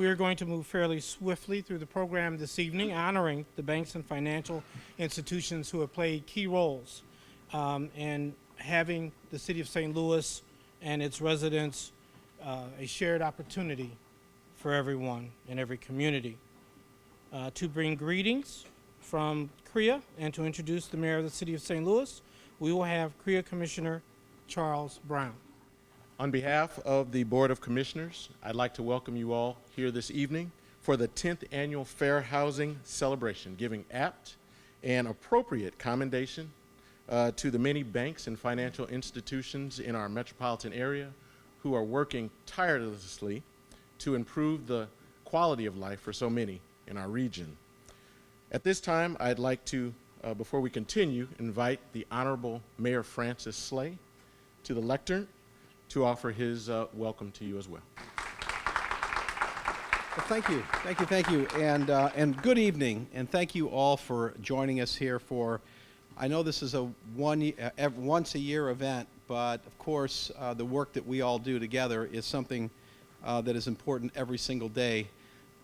we are going to move fairly swiftly through the program this evening, honoring the banks and financial institutions who have played key roles in having the city of St. Louis and its residents a shared opportunity for everyone in every community. To bring greetings from CREA and to introduce the mayor of the city of St. Louis, we will have CREA Commissioner Charles Brown. On behalf of the Board of Commissioners, I'd like to welcome you all here this evening for the 10th Annual Fair Housing Celebration, giving apt and appropriate commendation to the many banks and financial institutions in our metropolitan area who are working tirelessly to improve the quality of life for so many in our region. At this time, I'd like to, before we continue, invite the Honorable Mayor Francis Slay to the lectern to offer his welcome to you as well. Well, thank you, and good evening, and thank you all for joining us here for, I know this is a once a year event, but of course the work that we all do together is something that is important every single day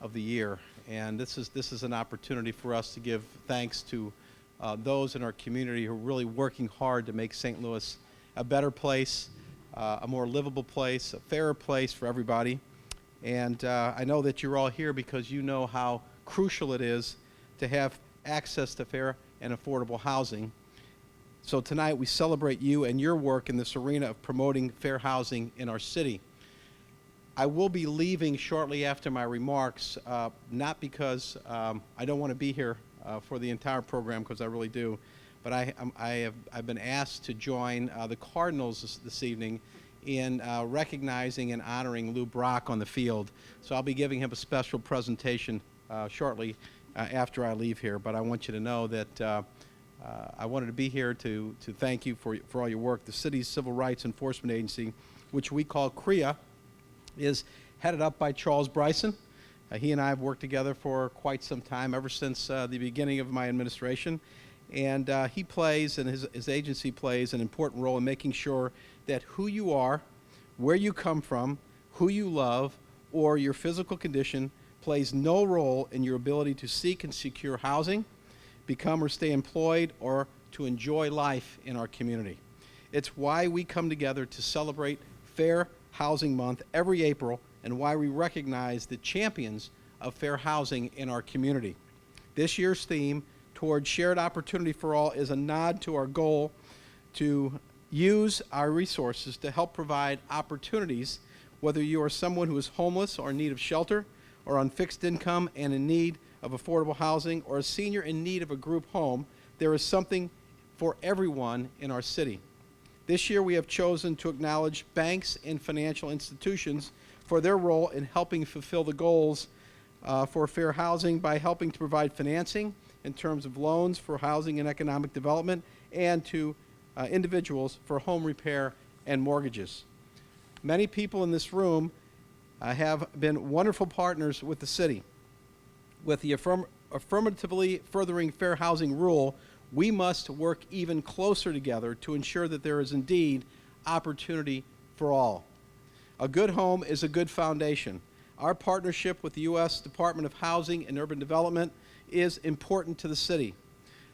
of the year, and this is an opportunity for us to give thanks to those in our community who are really working hard to make St. Louis a better place, a more livable place, a fairer place for everybody. And I know that you're all here because you know how crucial it is to have access to fair and affordable housing. So tonight we celebrate you and your work in this arena of promoting fair housing in our city. I will be leaving shortly after my remarks, not because I don't want to be here for the entire program, because I really do, but I've been asked to join the Cardinals this evening in recognizing and honoring Lou Brock on the field. So I'll be giving him a special presentation shortly after I leave here, but I want you to know that I wanted to be here to thank you for all your work. The city's Civil Rights Enforcement Agency, which we call CREA, is headed up by Charles Bryson. He and I have worked together for quite some time, ever since the beginning of my administration. And he plays, and his agency plays, an important role in making sure that who you are, where you come from, who you love, or your physical condition plays no role in your ability to seek and secure housing, become or stay employed, or to enjoy life in our community. It's why we come together to celebrate Fair Housing Month every April, and why we recognize the champions of fair housing in our community. This year's theme, Toward Shared Opportunity for All, is a nod to our goal to use our resources to help provide opportunities, whether you are someone who is homeless or in need of shelter, or on fixed income and in need of affordable housing, or a senior in need of a group home. There is something for everyone in our city. This year we have chosen to acknowledge banks and financial institutions for their role in helping fulfill the goals for fair housing by helping to provide financing in terms of loans for housing and economic development, and to individuals for home repair and mortgages. Many people in this room have been wonderful partners with the city. With the affirmatively furthering fair housing rule, we must work even closer together to ensure that there is indeed opportunity for all. A good home is a good foundation. Our partnership with the U.S. Department of Housing and Urban Development is important to the city.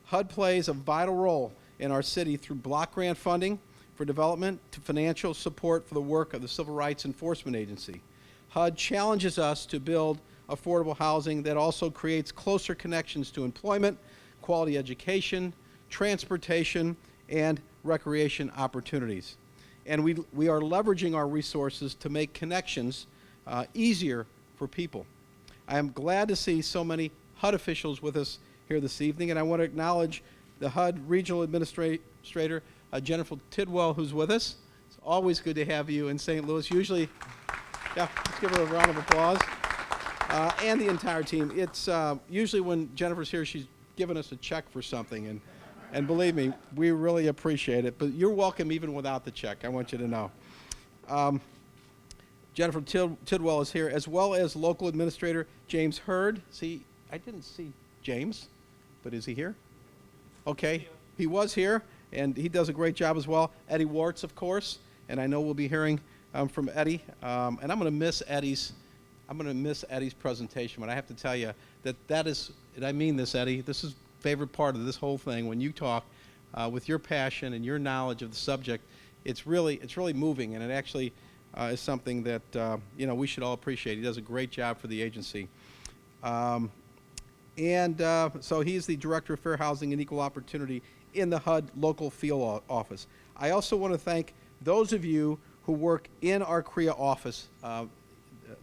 HUD plays a vital role in our city through block grant funding for development to financial support for the work of the Civil Rights Enforcement Agency. HUD challenges us to build affordable housing that also creates closer connections to employment, quality education, transportation, and recreation opportunities. And we are leveraging our resources to make connections easier for people. I am glad to see so many HUD officials with us here this evening, and I want to acknowledge the HUD Regional Administrator, Jennifer Tidwell, who's with us. It's always good to have you in St. Louis. Usually, yeah, let's give her a round of applause. And the entire team. It's usually when Jennifer's here, she's giving us a check for something, and believe me, we really appreciate it. But you're welcome even without the check, I want you to know. Jennifer Tidwell is here, as well as local administrator James Hurd. See, I didn't see James, but is he here? Okay, he was here, and he does a great job as well. Eddie Warts, of course, and I know we'll be hearing from Eddie. And I'm going to miss Eddie's I'm going to miss Eddie's presentation, but I have to tell you that is, and I mean this, Eddie, this is favorite part of this whole thing. When you talk with your passion and your knowledge of the subject, it's really moving, and it actually is something that we should all appreciate. He does a great job for the agency. So he's the Director of Fair Housing and Equal Opportunity in the HUD local field office. I also want to thank those of you who work in our CREA office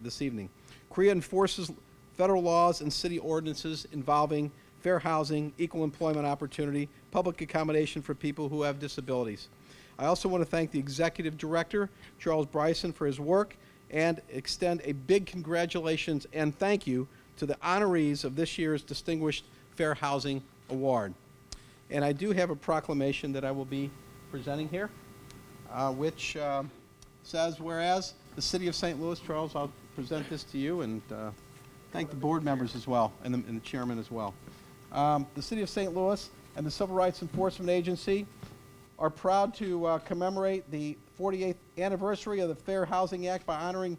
this evening. CREA enforces federal laws and city ordinances involving fair housing, equal employment opportunity, public accommodation for people who have disabilities. I also want to thank the Executive Director, Charles Bryson, for his work and extend a big congratulations and thank you to the honorees of this year's Distinguished Fair Housing Award. And I do have a proclamation that I will be presenting here, which says, whereas the City of St. Louis, Charles, I'll present this to you, and thank the board members as well, and the chairman as well. The City of St. Louis and the Civil Rights Enforcement Agency are proud to commemorate the 48th anniversary of the Fair Housing Act by honoring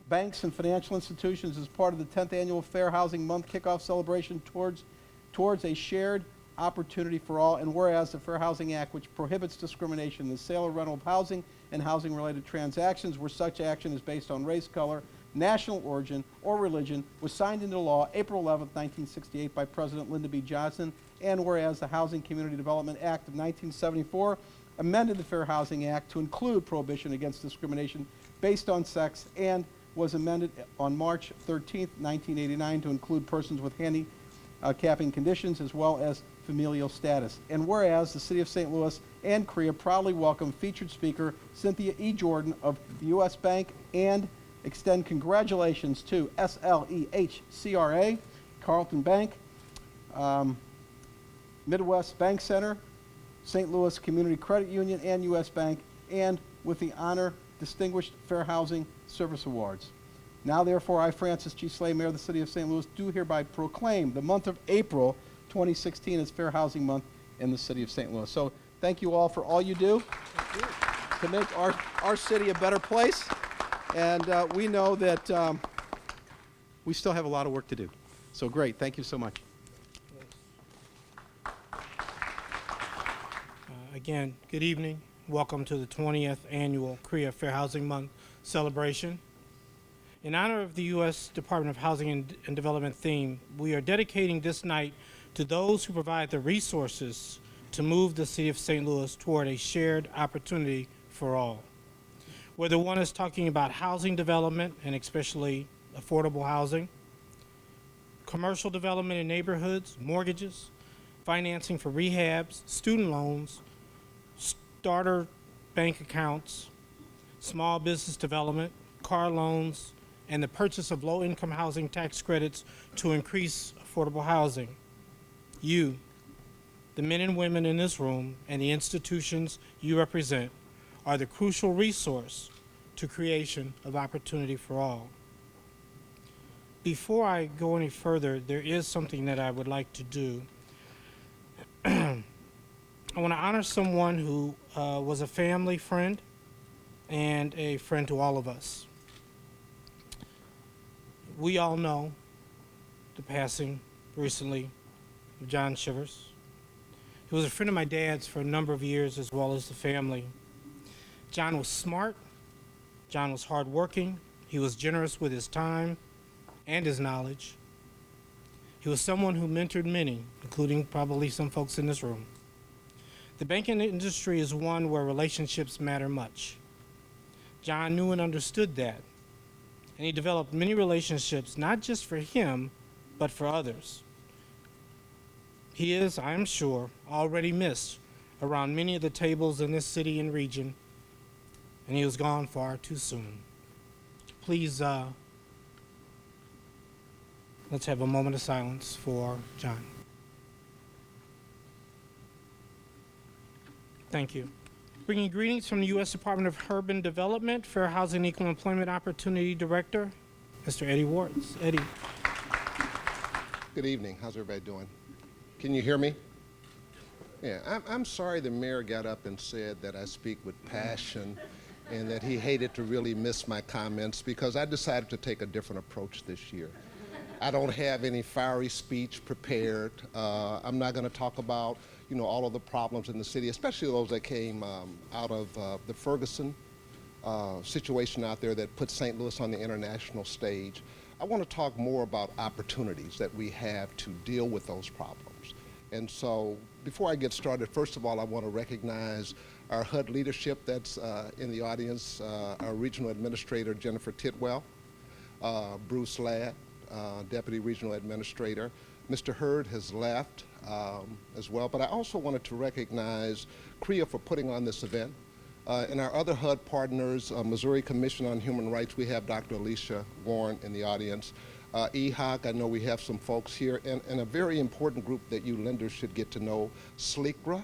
banks and financial institutions as part of the 10th Annual Fair Housing Month kickoff celebration towards a shared opportunity for all. And whereas the Fair Housing Act, which prohibits discrimination in the sale or rental of housing and housing-related transactions where such action is based on race, color, national origin, or religion, was signed into law April 11, 1968 by President Lyndon B. Johnson. And whereas the Housing Community Development Act of 1974 amended the Fair Housing Act to include prohibition against discrimination based on sex, and was amended on March 13, 1989 to include persons with handicapping conditions as well as familial status. And whereas the City of St. Louis and CREA proudly welcome featured speaker Cynthia E. Jordan of the U.S. Bank and extend congratulations to SLEH-CRA, Carrollton Bank, Midwest Bank Center, St. Louis Community Credit Union, and U.S. Bank, and with the honor Distinguished Fair Housing Service Awards. Now, therefore, I, Francis G. Slay, Mayor of the City of St. Louis, do hereby proclaim the month of April 2016 as Fair Housing Month in the City of St. Louis. So thank you all for all you do to make our city a better place. And we know that we still have a lot of work to do. So great. Thank you so much. Again, good evening. Welcome to the 20th Annual CREA Fair Housing Month celebration. In honor of the U.S. Department of Housing and Development theme, we are dedicating this night to those who provide the resources to move the City of St. Louis toward a shared opportunity for all. Whether one is talking about housing development, and especially affordable housing, commercial development in neighborhoods, mortgages, financing for rehabs, student loans, starter bank accounts, small business development, car loans, and the purchase of low-income housing tax credits to increase affordable housing. You, the men and women in this room, and the institutions you represent are the crucial resource to creation of opportunity for all. Before I go any further, there is something that I would like to do. I want to honor someone who was a family friend and a friend to all of us. We all know the passing recently of John Shivers. He was a friend of my dad's for a number of years, as well as the family. John was smart. John was hardworking. He was generous with his time and his knowledge. He was someone who mentored many, including probably some folks in this room. The banking industry is one where relationships matter much. John knew and understood that, and he developed many relationships, not just for him, but for others. He is, I am sure, already missed around many of the tables in this city and region, and he was gone far too soon. Please, let's have a moment of silence for John. Thank you. Bringing greetings from the U.S. Department of Urban Development, Fair Housing and Equal Employment Opportunity Director, Mr. Eddie Warts. Eddie. Good evening. How's everybody doing? Can you hear me? Yeah, I'm sorry the mayor got up and said that I speak with passion and that he hated to really miss my comments because I decided to take a different approach this year. I don't have any fiery speech prepared. I'm not going to talk about, all of the problems in the city, especially those that came out of the Ferguson situation out there that put St. Louis on the international stage. I want to talk more about opportunities that we have to deal with those problems. And so before I get started, first of all, I want to recognize our HUD leadership that's in the audience, our Regional Administrator, Jennifer Tidwell, Bruce Ladd, Deputy Regional Administrator. Mr. Hurd has left as well, but I also wanted to recognize CREA for putting on this event. And our other HUD partners, Missouri Commission on Human Rights, we have Dr. Alicia Warren in the audience. EHOC, I know we have some folks here, and a very important group that you lenders should get to know, CREA,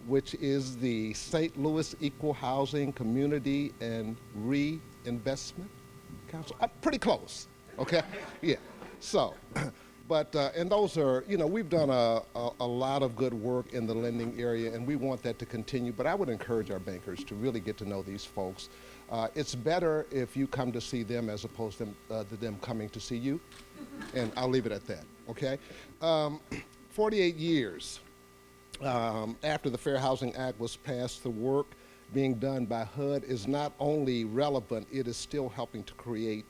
which is the St. Louis Equal Housing Community and Reinvestment Council. Pretty close, okay? Yeah, so, but, and those are, we've done a lot of good work in the lending area, and we want that to continue, but I would encourage our bankers to really get to know these folks. It's better if you come to see them as opposed to them coming to see you, and I'll leave it at that, okay? 48 years after the Fair Housing Act was passed, the work being done by HUD is not only relevant, it is still helping to create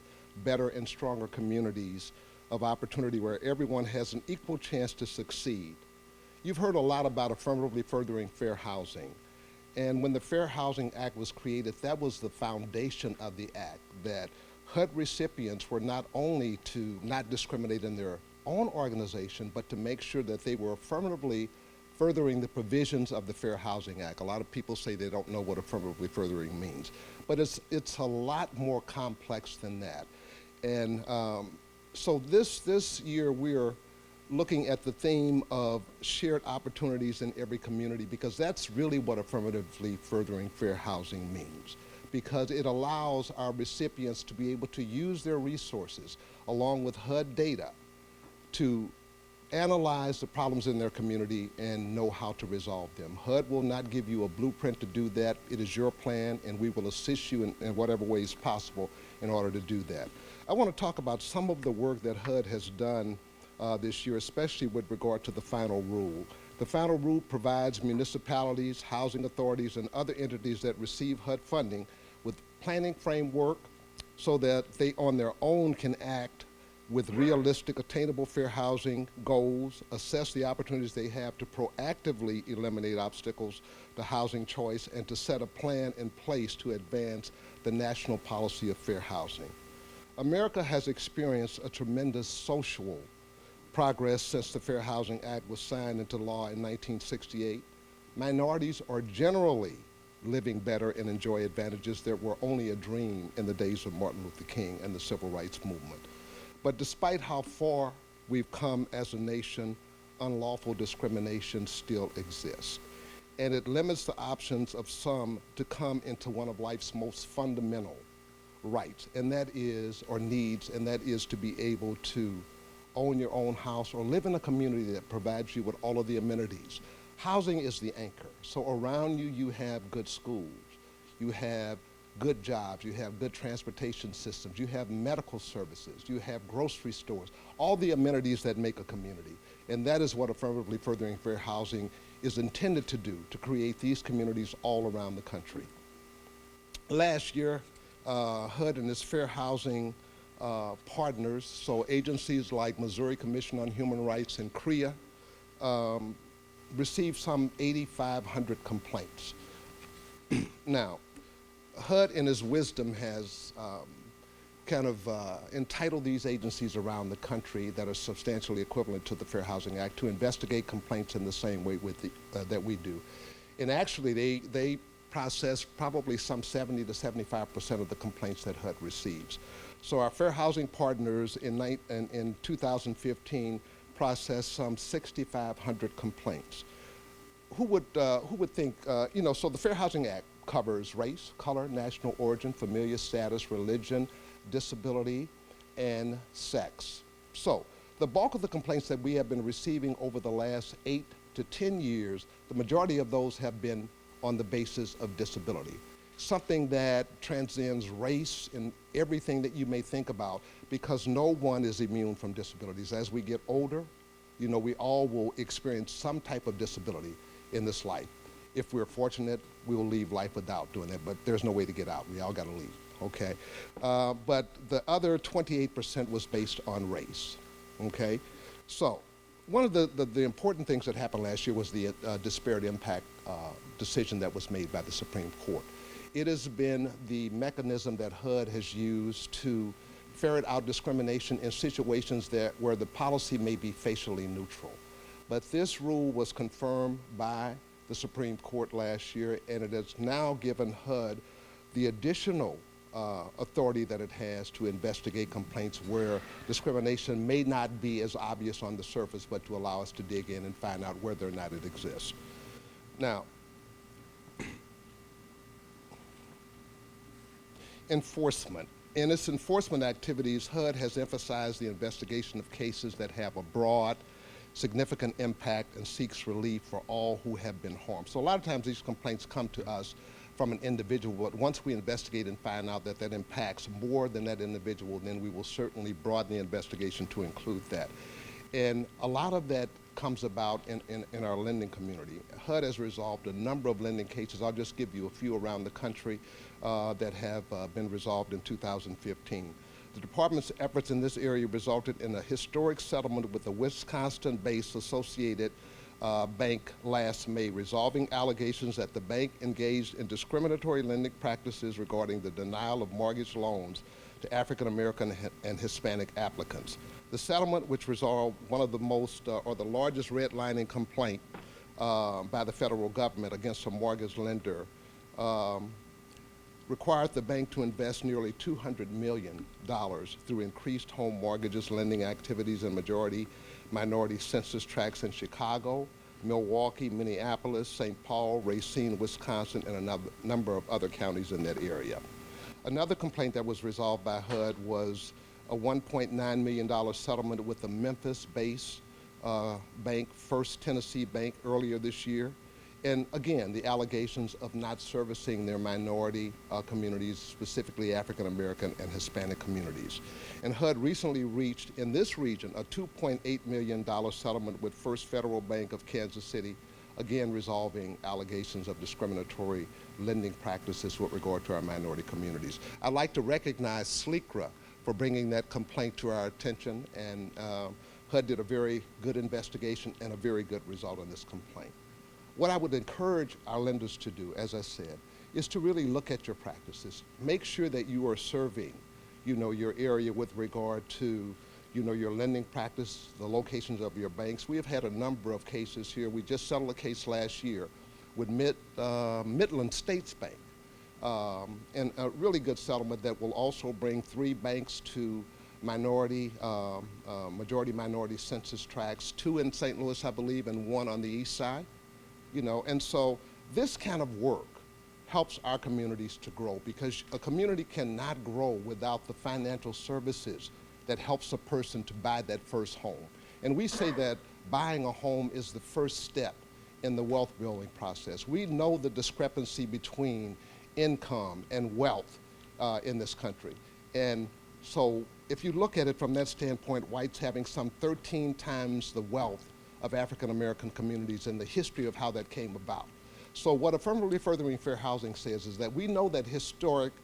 better and stronger communities of opportunity where everyone has an equal chance to succeed. You've heard a lot about affirmatively furthering fair housing. And when the Fair Housing Act was created, that was the foundation of the act, that HUD recipients were not only to not discriminate in their own organization, but to make sure that they were affirmatively furthering the provisions of the Fair Housing Act. A lot of people say they don't know what affirmatively furthering means, but it's a lot more complex than that. And so this year we're looking at the theme of shared opportunities in every community, because that's really what affirmatively furthering fair housing means, because it allows our recipients to be able to use their resources along with HUD data to analyze the problems in their community and know how to resolve them. HUD will not give you a blueprint to do that. It is your plan, and we will assist you in whatever ways possible in order to do that. I want to talk about some of the work that HUD has done this year, especially with regard to the final rule. The final rule provides municipalities, housing authorities, and other entities that receive HUD funding with planning framework so that they on their own can act with realistic, attainable fair housing goals, assess the opportunities they have to proactively eliminate obstacles to housing choice, and to set a plan in place to advance the national policy of fair housing. America has experienced a tremendous social progress since the Fair Housing Act was signed into law in 1968. Minorities are generally living better and enjoy advantages that were only a dream in the days of Martin Luther King and the Civil Rights Movement. But despite how far we've come as a nation, unlawful discrimination still exists. And it limits the options of some to come into one of life's most fundamental rights, and that is, or needs, and that is to be able to own your own house or live in a community that provides you with all of the amenities. Housing is the anchor. So around you, you have good schools, you have good jobs, you have good transportation systems, you have medical services, you have grocery stores, all the amenities that make a community. And that is what affirmatively furthering fair housing is intended to do, to create these communities all around the country. Last year, HUD and its fair housing partners, so agencies like Missouri Commission on Human Rights and CREA, received some 8,500 complaints. Now, HUD in his wisdom has entitled these agencies around the country that are substantially equivalent to the Fair Housing Act to investigate complaints in the same way that we do. And actually, they process probably some 70 to 75% of the complaints that HUD receives. So our fair housing partners in 2015 processed some 6,500 complaints. Who would think, so the Fair Housing Act covers race, color, national origin, familial status, religion, disability, and sex. So the bulk of the complaints that we have been receiving over the last 8 to 10 years, the majority of those have been on the basis of disability. something that transcends race and everything that you may think about, because no one is immune from disabilities. As we get older, you know, we all will experience some type of disability in this life. If we're fortunate, we will leave life without doing that, but there's no way to get out. We all got to leave, okay? But the other 28% was based on race, okay? So one of the important things that happened last year was the disparate impact decision that was made by the Supreme Court. It has been the mechanism that HUD has used to ferret out discrimination in situations where the policy may be facially neutral. But this rule was confirmed by the Supreme Court last year, and it has now given HUD the additional authority that it has to investigate complaints where discrimination may not be as obvious on the surface, but to allow us to dig in and find out whether or not it exists. Now, enforcement. In its enforcement activities, HUD has emphasized the investigation of cases that have a broad, significant impact and seeks relief for all who have been harmed. So a lot of times these complaints come to us from an individual, but once we investigate and find out that that impacts more than that individual, then we will certainly broaden the investigation to include that. And a lot of that comes about in our lending community. HUD has resolved a number of lending cases. I'll just give you a few around the country that have been resolved in 2015. The department's efforts in this area resulted in a historic settlement with the Wisconsin-based Associated Bank last May, resolving allegations that the bank engaged in discriminatory lending practices regarding the denial of mortgage loans to African American and Hispanic applicants. The settlement, which resolved one of the most or the largest redlining complaint by the federal government against a mortgage lender, required the bank to invest nearly $200 million through increased home mortgages lending activities in majority minority census tracts in Chicago, Milwaukee, Minneapolis, St. Paul, Racine, Wisconsin, and a number of other counties in that area. Another complaint that was resolved by HUD was a $1.9 million settlement with the Memphis-based bank, First Tennessee Bank, earlier this year. And again, the allegations of not servicing their minority communities, specifically African American and Hispanic communities. And HUD recently reached, in this region, a $2.8 million settlement with First Federal Bank of Kansas City, again resolving allegations of discriminatory lending practices with regard to our minority communities. I'd like to recognize CREA for bringing that complaint to our attention, and HUD did a very good investigation and a very good result on this complaint. What I would encourage our lenders to do, as I said, is to really look at your practices. Make sure that you are serving, your area with regard to, your lending practice, the locations of your banks. We have had a number of cases here. We just settled a case last year with Midland States Bank, and a really good settlement that will also bring 3 banks to majority minority census tracts, 2 in St. Louis, I believe, and 1 on the east side. And so this kind of work helps our communities to grow, because a community cannot grow without the financial services that helps a person to buy that first home. And we say that buying a home is the first step in the wealth building process. We know the discrepancy between income and wealth in this country. And so if you look at it from that standpoint, whites having some 13 times the wealth of African American communities and the history of how that came about. So what Affirmatively Furthering Fair Housing says is that we know that historic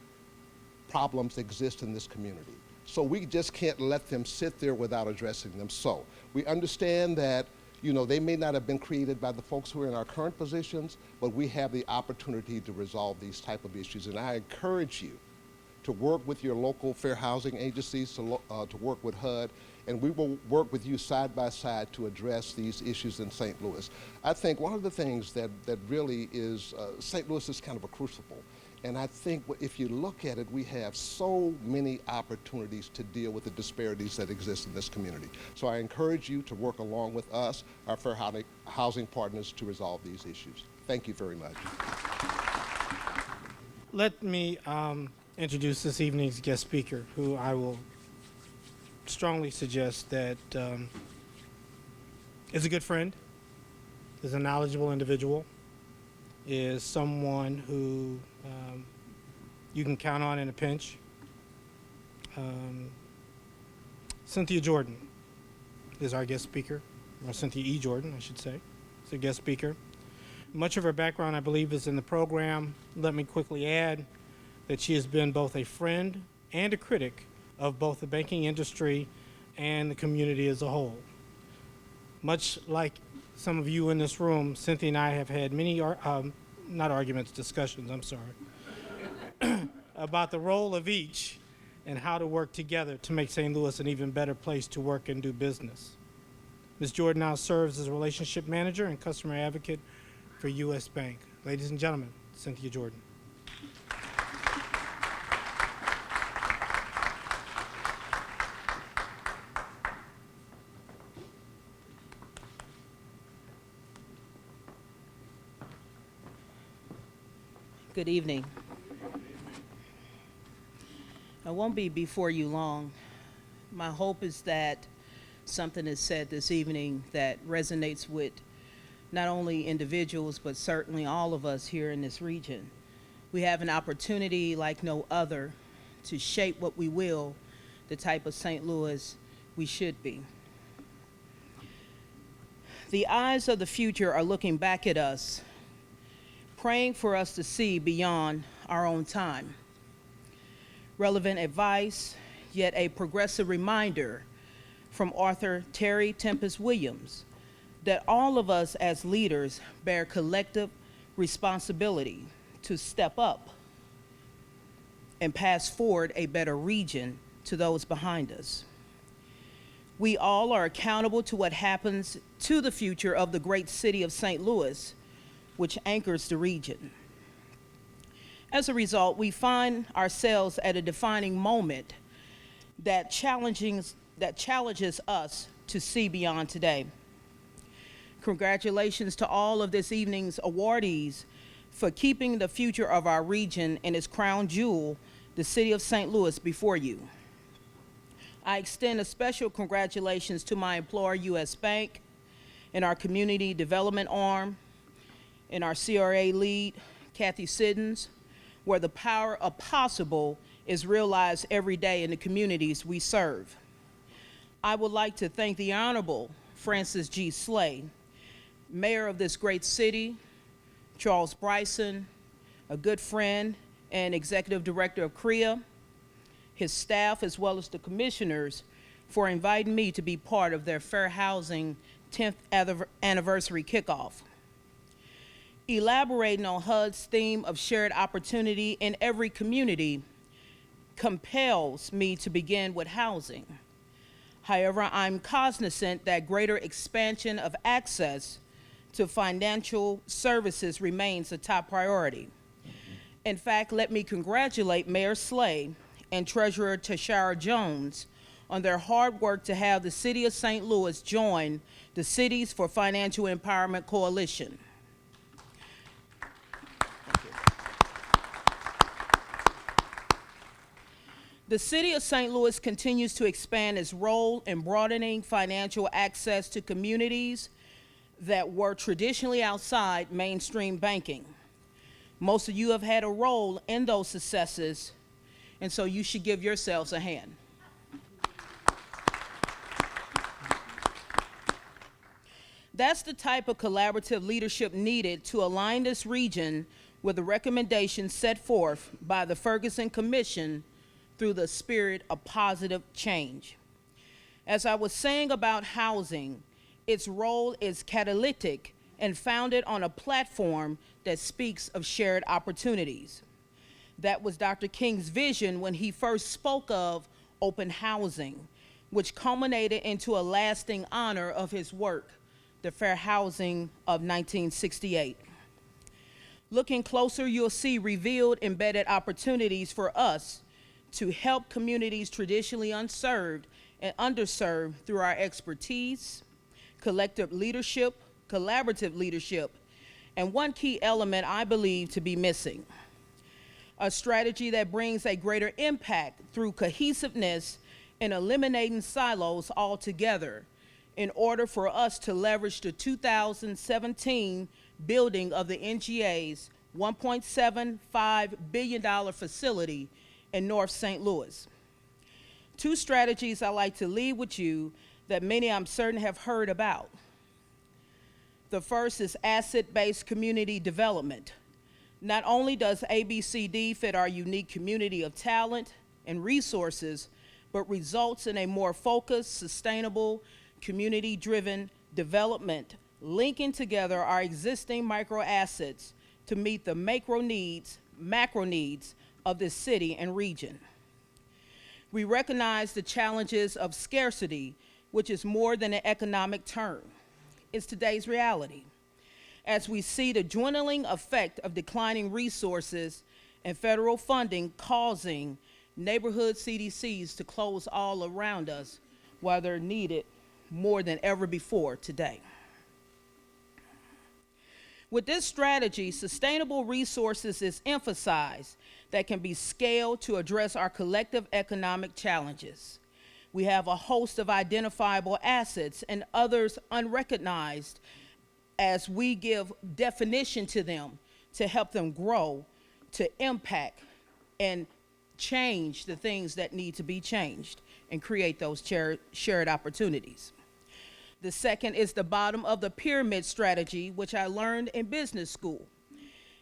problems exist in this community. So we just can't let them sit there without addressing them. So we understand that, they may not have been created by the folks who are in our current positions, but we have the opportunity to resolve these type of issues. And I encourage you to work with your local fair housing agencies, to work with HUD, and we will work with you side by side to address these issues in St. Louis. I think one of the things that really is, St. Louis is kind of a crucible. And I think if you look at it, we have so many opportunities to deal with the disparities that exist in this community. So I encourage you to work along with us, our fair housing partners, to resolve these issues. Thank you very much. Let me introduce this evening's guest speaker, who I will strongly suggest that is a good friend, is a knowledgeable individual, is someone who you can count on in a pinch. Cynthia Jordan is our guest speaker, or Cynthia E. Jordan, I should say, is a guest speaker. Much of her background, I believe, is in the program. Let me quickly add that she has been both a friend and a critic of both the banking industry and the community as a whole. Much like some of you in this room, Cynthia and I have had many, discussions, about the role of each and how to work together to make St. Louis an even better place to work and do business. Ms. Jordan now serves as a relationship manager and customer advocate for U.S. Bank. Ladies and gentlemen, Cynthia Jordan. Good evening. I won't be before you long. My hope is that something is said this evening that resonates with not only individuals, but certainly all of us here in this region. We have an opportunity like no other to shape what we will, the type of St. Louis we should be. The eyes of the future are looking back at us, praying for us to see beyond our own time. Relevant advice, yet a progressive reminder from author Terry Tempest Williams that all of us as leaders bear collective responsibility to step up and pass forward a better region to those behind us. We all are accountable to what happens to the future of the great city of St. Louis, which anchors the region. As a result, we find ourselves at a defining moment that challenges us to see beyond today. Congratulations to all of this evening's awardees for keeping the future of our region and its crown jewel, the city of St. Louis, before you. I extend a special congratulations to my employer, U.S. Bank, and our community development arm, and our CREA lead, Kathy Siddons, where the power of possible is realized every day in the communities we serve. I would like to thank the Honorable Francis G. Slay, Mayor of this great city, Charles Bryson, a good friend and Executive Director of CREA, his staff, as well as the commissioners, for inviting me to be part of their Fair Housing 10th anniversary kickoff. Elaborating on HUD's theme of shared opportunity in every community compels me to begin with housing. However, I'm cognizant that greater expansion of access to financial services remains a top priority. In fact, let me congratulate Mayor Slay and Treasurer Tashara Jones on their hard work to have the City of St. Louis join the Cities for Financial Empowerment Coalition. The City of St. Louis continues to expand its role in broadening financial access to communities that were traditionally outside mainstream banking. Most of you have had a role in those successes, and so you should give yourselves a hand. That's the type of collaborative leadership needed to align this region with the recommendations set forth by the Ferguson Commission through the spirit of positive change. As I was saying about housing, its role is catalytic and founded on a platform that speaks of shared opportunities. That was Dr. King's vision when he first spoke of open housing, which culminated into a lasting honor of his work, the Fair Housing of 1968. Looking closer, you'll see revealed embedded opportunities for us to help communities traditionally unserved and underserved through our expertise, collective leadership, collaborative leadership, and one key element I believe to be missing: a strategy that brings a greater impact through cohesiveness and eliminating silos altogether in order for us to leverage the 2017 building of the NGAs $1.75 billion facility in North St. Louis. Two strategies I like to leave with you that many I'm certain have heard about. The first is asset-based community development. Not only does ABCD fit our unique community of talent and resources, but results in a more focused, sustainable, community-driven development, linking together our existing micro assets to meet the macro needs of this city and region. We recognize the challenges of scarcity, which is more than an economic term. It's today's reality. As we see the dwindling effect of declining resources and federal funding causing neighborhood CDCs to close all around us, while they're needed more than ever before today. With this strategy, sustainable resources is emphasized that can be scaled to address our collective economic challenges. We have a host of identifiable assets and others unrecognized as we give definition to them to help them grow, to impact and change the things that need to be changed and create those shared opportunities. The second is the bottom of the pyramid strategy, which I learned in business school.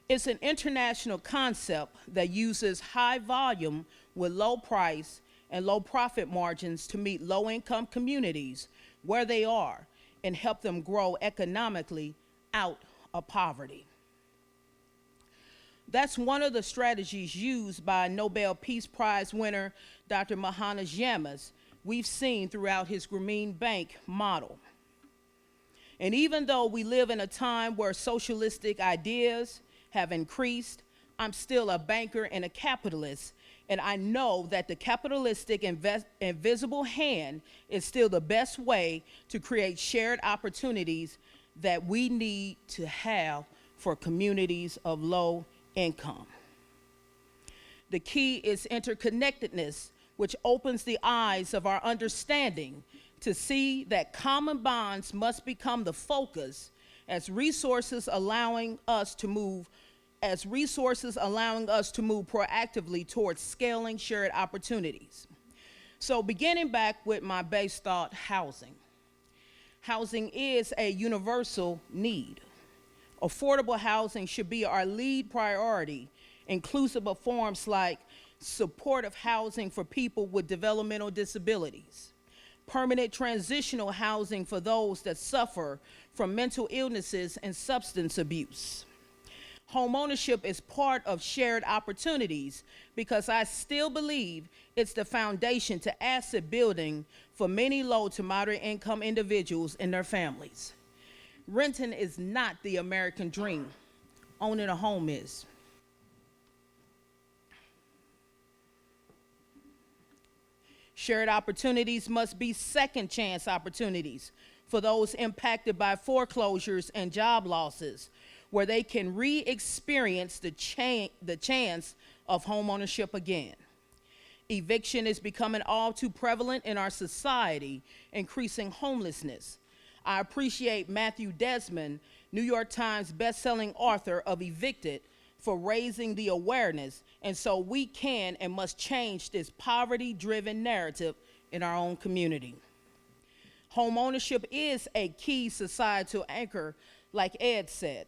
It's an international concept that uses high volume with low price and low profit margins to meet low-income communities where they are and help them grow economically out of poverty. That's one of the strategies used by Nobel Peace Prize winner Dr. Mahanas Yamas we've seen throughout his Grameen Bank model. And even though we live in a time where socialistic ideas have increased, I'm still a banker and a capitalist, and I know that the capitalistic invisible hand is still the best way to create shared opportunities that we need to have for communities of low income. The key is interconnectedness, which opens the eyes of our understanding to see that common bonds must become the focus as resources allowing us to move proactively towards scaling shared opportunities. So beginning back with my base thought, housing. Housing is a universal need. Affordable housing should be our lead priority, inclusive of forms like supportive housing for people with developmental disabilities, permanent transitional housing for those that suffer from mental illnesses and substance abuse. Homeownership is part of shared opportunities because I still believe it's the foundation to asset building for many low to moderate income individuals and their families. Renting is not the American dream. Owning a home is. Shared opportunities must be second chance opportunities for those impacted by foreclosures and job losses, where they can re-experience the chance of homeownership again. Eviction is becoming all too prevalent in our society, increasing homelessness. I appreciate Matthew Desmond, New York Times bestselling author of Evicted, for raising the awareness, and so we can and must change this poverty-driven narrative in our own community. Homeownership is a key societal anchor, like Ed said.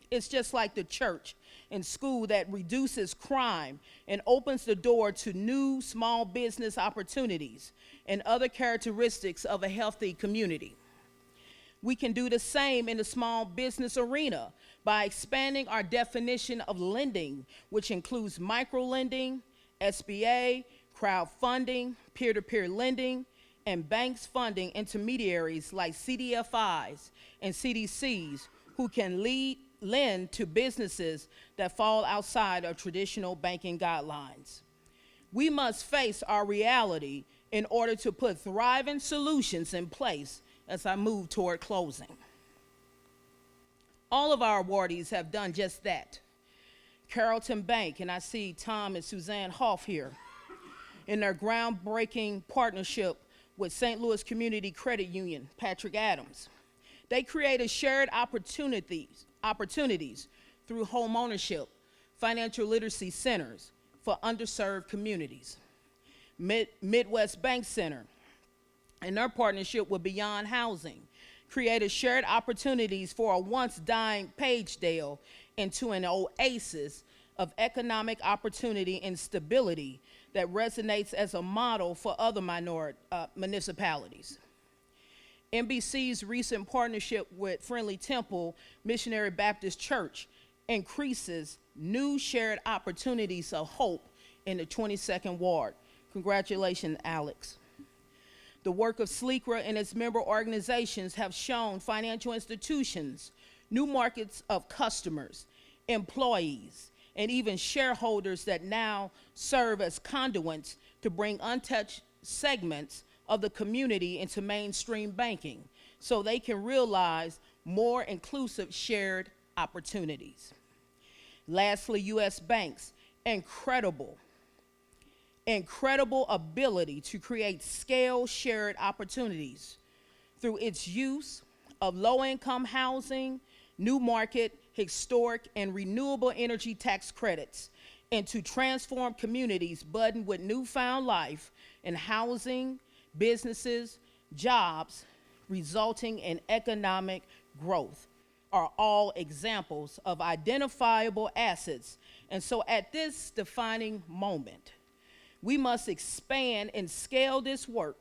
It's just like the church and school that reduces crime and opens the door to new small business opportunities and other characteristics of a healthy community. We can do the same in the small business arena by expanding our definition of lending, which includes microlending, SBA, crowdfunding, peer-to-peer lending, and banks funding intermediaries like CDFIs and CDCs who can lend to businesses that fall outside of traditional banking guidelines. We must face our reality in order to put thriving solutions in place as I move toward closing. All of our awardees have done just that. Carrollton Bank, and I see Tom and Suzanne Hough here, in their groundbreaking partnership with St. Louis Community Credit Union, Patrick Adams. They created shared opportunities through home ownership, financial literacy centers for underserved communities. Midwest Bank Center, in their partnership with Beyond Housing, created shared opportunities for a once dying Pagedale into an oasis of economic opportunity and stability that resonates as a model for other minority municipalities. NBC's recent partnership with Friendly Temple Missionary Baptist Church increases new shared opportunities of hope in the 22nd Ward. Congratulations, Alex. The work of CREA and its member organizations have shown financial institutions new markets of customers, employees, and even shareholders that now serve as conduits to bring untouched segments of the community into mainstream banking so they can realize more inclusive shared opportunities. Lastly, U.S. Bank's incredible ability to create scale shared opportunities through its use of low-income housing, new market, historic, and renewable energy tax credits, and to transform communities budding with newfound life in housing, businesses, jobs, resulting in economic growth, are all examples of identifiable assets. And so at this defining moment, we must expand and scale this work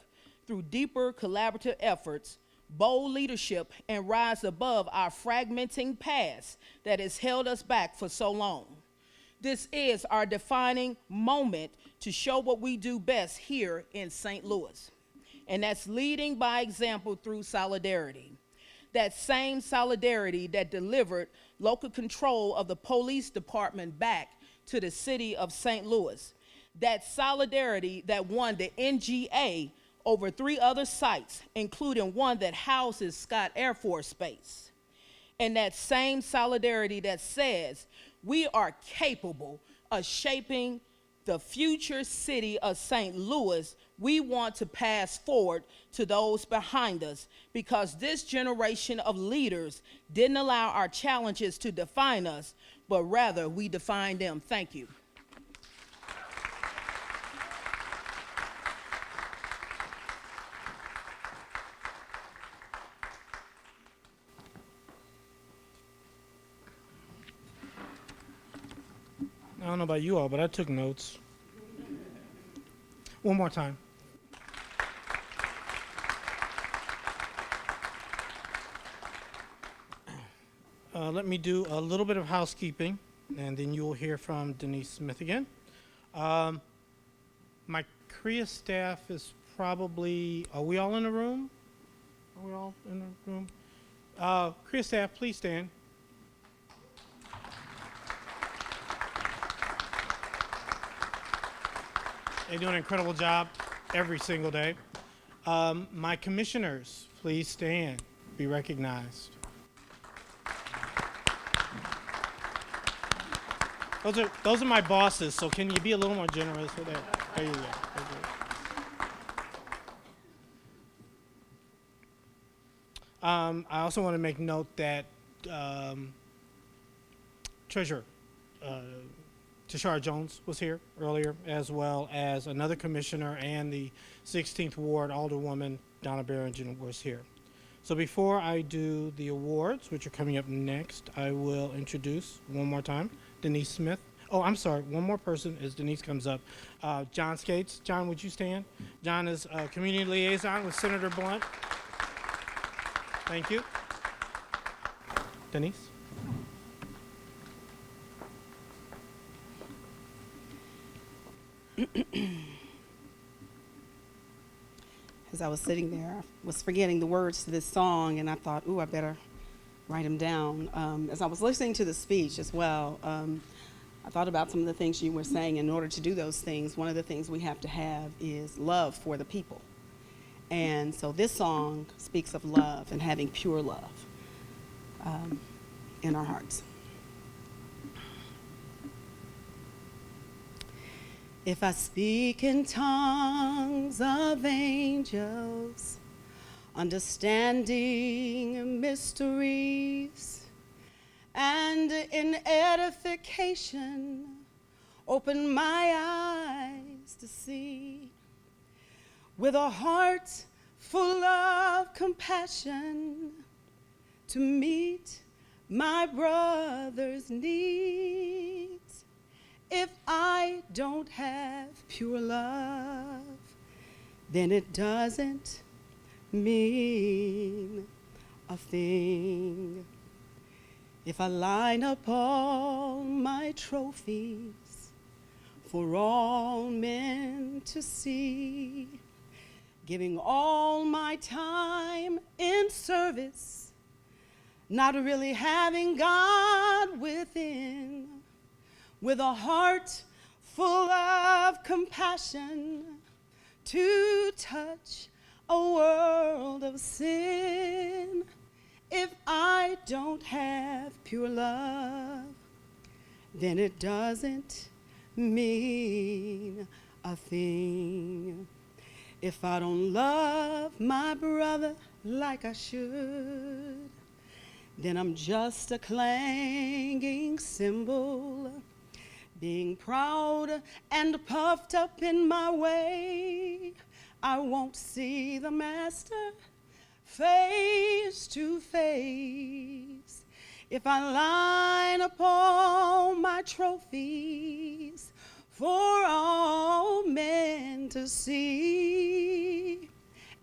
through deeper collaborative efforts, bold leadership, and rise above our fragmenting past that has held us back for so long. This is our defining moment to show what we do best here in St. Louis, and that's leading by example through solidarity. That same solidarity that delivered local control of the police department back to the city of St. Louis. That solidarity that won the NGA over 3 other sites, including one that houses Scott Air Force Base. And that same solidarity that says we are capable of shaping the future city of St. Louis. We want to pass forward to those behind us, because this generation of leaders didn't allow our challenges to define us, but rather we defined them. Thank you. I don't know about you all, but I took notes. One more time. Let me do a little bit of housekeeping, and then you will hear from Denise Smith again. My CREA staff is probably, are we all in the room? Are we all in the room? CREA staff, please stand. They do an incredible job every single day. My commissioners, please stand, be recognized. Those are my bosses, so can you be a little more generous with that? There you go. I also want to make note that Treasurer Tashara Jones was here earlier, as well as another commissioner, and the 16th Ward Alderwoman Donna Barringen was here. So before I do the awards, which are coming up next, I will introduce one more time Denise Smith. Oh, I'm sorry, one more person as Denise comes up. John Skates. John, would you stand? John is community liaison with Senator Blunt. Thank you. Denise. As I was sitting there, I was forgetting the words to this song, and I thought, ooh, I better write them down. As I was listening to the speech as well, I thought about some of the things you were saying. In order to do those things, one of the things we have to have is love for the people. And so this song speaks of love and having pure love in our hearts. If I speak in tongues of angels, understanding mysteries, and in edification open my eyes to see, with a heart full of compassion, to meet my brother's needs. If I don't have pure love, then it doesn't mean a thing. If I line up all my trophies for all men to see, giving all my time in service, not really having God within, with a heart full of compassion to touch a world of sin. If I don't have pure love, then it doesn't mean a thing. If I don't love my brother like I should, then I'm just a clanging cymbal, being proud and puffed up in my way. I won't see the master face to face. If I line up all my trophies for all men to see,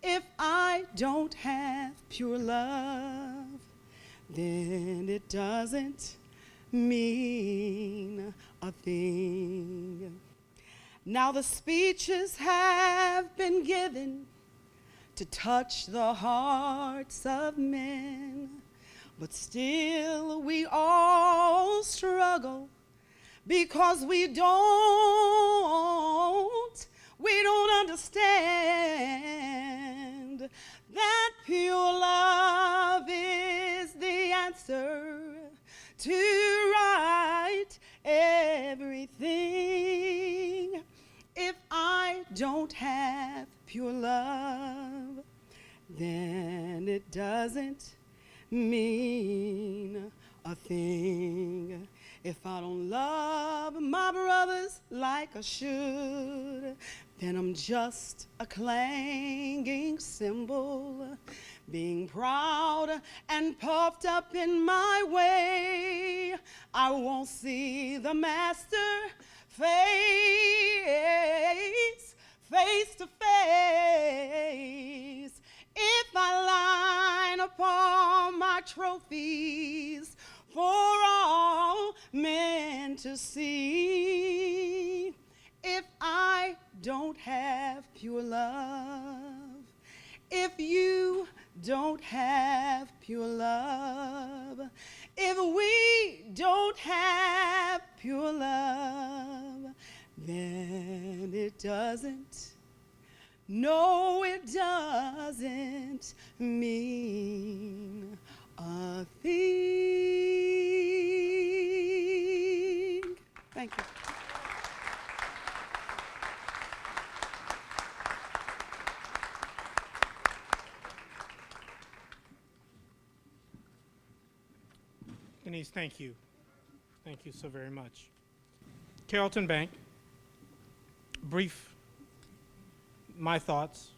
if I don't have pure love, then it doesn't mean a thing. Now the speeches have been given to touch the hearts of men, but still we all struggle because we don't understand that pure love is the answer to right everything. If I don't have pure love, then it doesn't mean a thing. If I don't love my brothers like I should, then I'm just a clanging cymbal, being proud and puffed up in my way. I won't see the master face to face. If I line up all my trophies for all men to see, if I don't have pure love, if you don't have pure love, if we don't have pure love, then it doesn't, no, it doesn't mean a thing. Thank you. Denise, thank you. Thank you so very much. Carrollton Bank, my thoughts.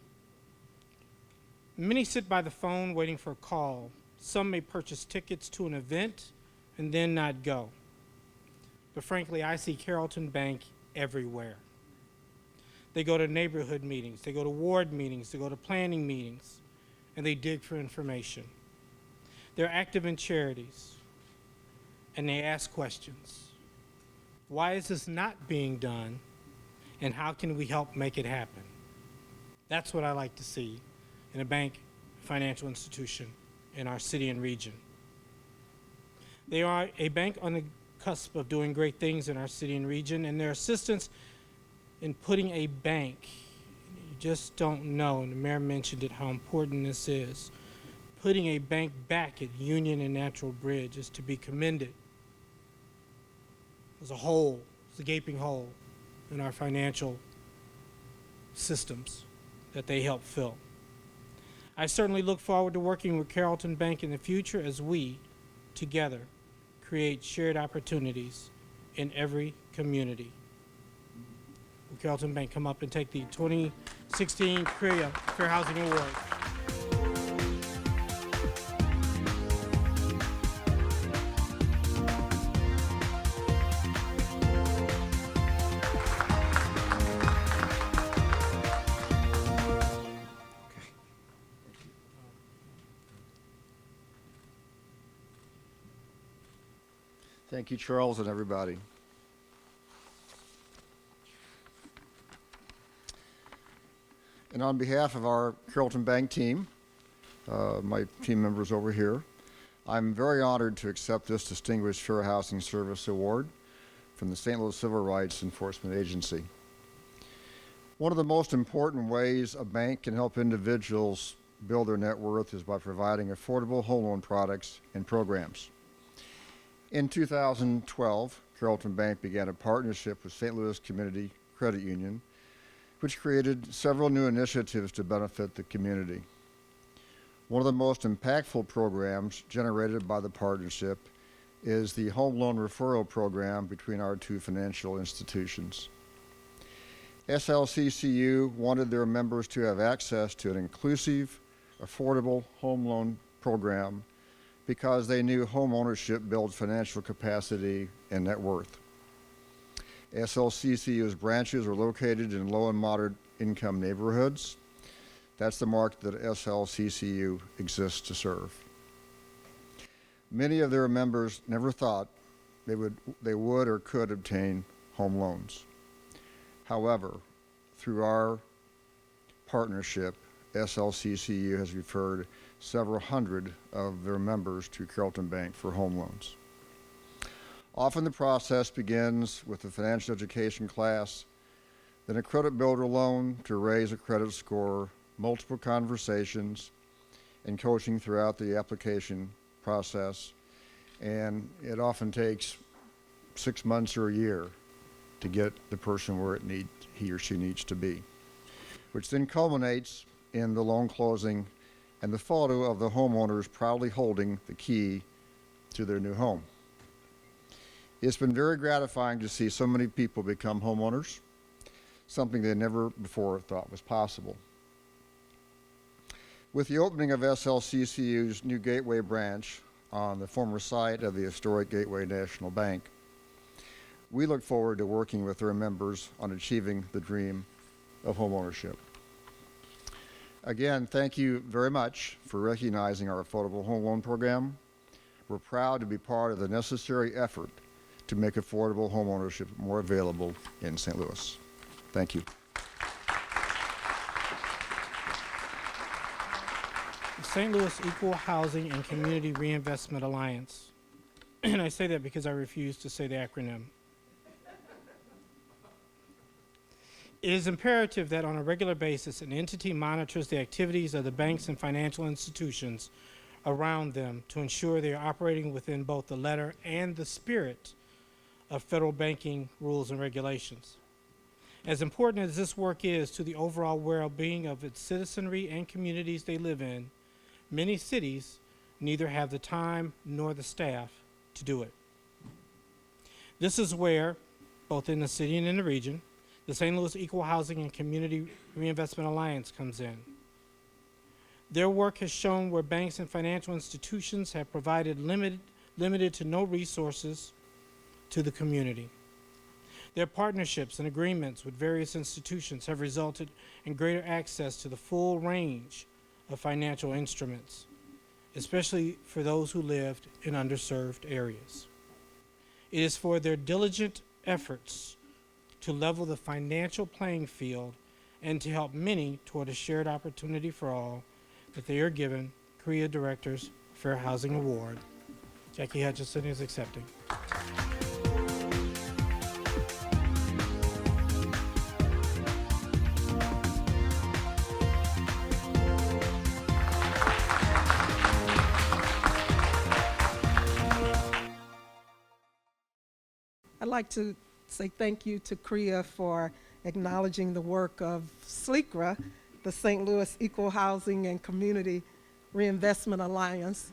Many sit by the phone waiting for a call. Some may purchase tickets to an event and then not go. But frankly, I see Carrollton Bank everywhere. They go to neighborhood meetings, they go to ward meetings, they go to planning meetings, and they dig for information. They're active in charities, and they ask questions. Why is this not being done, and how can we help make it happen? That's what I like to see in a bank, financial institution in our city and region. They are a bank on the cusp of doing great things in our city and region, and their assistance in putting a bank, you just don't know, and the mayor mentioned it, how important this is. Putting a bank back at Union and Natural Bridge is to be commended. There's a hole, there's a gaping hole in our financial systems that they help fill. I certainly look forward to working with Carrollton Bank in the future as we, together, create shared opportunities in every community. Will Carrollton Bank come up and take the 2016 CREA Fair Housing Award? Thank you, Charles, and everybody. And on behalf of our Carrollton Bank team, my team members over here, I'm very honored to accept this Distinguished Fair Housing Service Award from the St. Louis Civil Rights Enforcement Agency. One of the most important ways a bank can help individuals build their net worth is by providing affordable home loan products and programs. In 2012, Carrollton Bank began a partnership with St. Louis Community Credit Union, which created several new initiatives to benefit the community. One of the most impactful programs generated by the partnership is the Home Loan Referral Program between our two financial institutions. SLCCU wanted their members to have access to an inclusive, affordable home loan program because they knew home ownership builds financial capacity and net worth. SLCCU's branches are located in low and moderate income neighborhoods. That's the market that SLCCU exists to serve. Many of their members never thought they would or could obtain home loans. However, through our partnership, SLCCU has referred several hundred of their members to Carrollton Bank for home loans. Often the process begins with a financial education class, then a credit builder loan to raise a credit score, multiple conversations, and coaching throughout the application process. And it often takes 6 months or a year to get the person where he or she needs to be, which then culminates in the loan closing and the photo of the homeowners proudly holding the key to their new home. It's been very gratifying to see so many people become homeowners, something they never before thought was possible. With the opening of SLCCU's new Gateway branch on the former site of the historic Gateway National Bank, we look forward to working with their members on achieving the dream of homeownership. Again, thank you very much for recognizing our affordable home loan program. We're proud to be part of the necessary effort to make affordable homeownership more available in St. Louis. Thank you. The St. Louis Equal Housing and Community Reinvestment Alliance. And I say that because I refuse to say the acronym. It is imperative that on a regular basis, an entity monitors the activities of the banks and financial institutions around them to ensure they are operating within both the letter and the spirit of federal banking rules and regulations. As important as this work is to the overall well-being of its citizenry and communities they live in, many cities neither have the time nor the staff to do it. This is where, both in the city and in the region, the St. Louis Equal Housing and Community Reinvestment Alliance comes in. Their work has shown where banks and financial institutions have provided limited to no resources to the community. Their partnerships and agreements with various institutions have resulted in greater access to the full range of financial instruments, especially for those who lived in underserved areas. It is for their diligent efforts to level the financial playing field and to help many toward a shared opportunity for all that they are given CREA Directors Fair Housing Award. Jackie Hutchinson is accepting. I'd like to say thank you to CREA for acknowledging the work of SLECRA, the St. Louis Equal Housing and Community Reinvestment Alliance.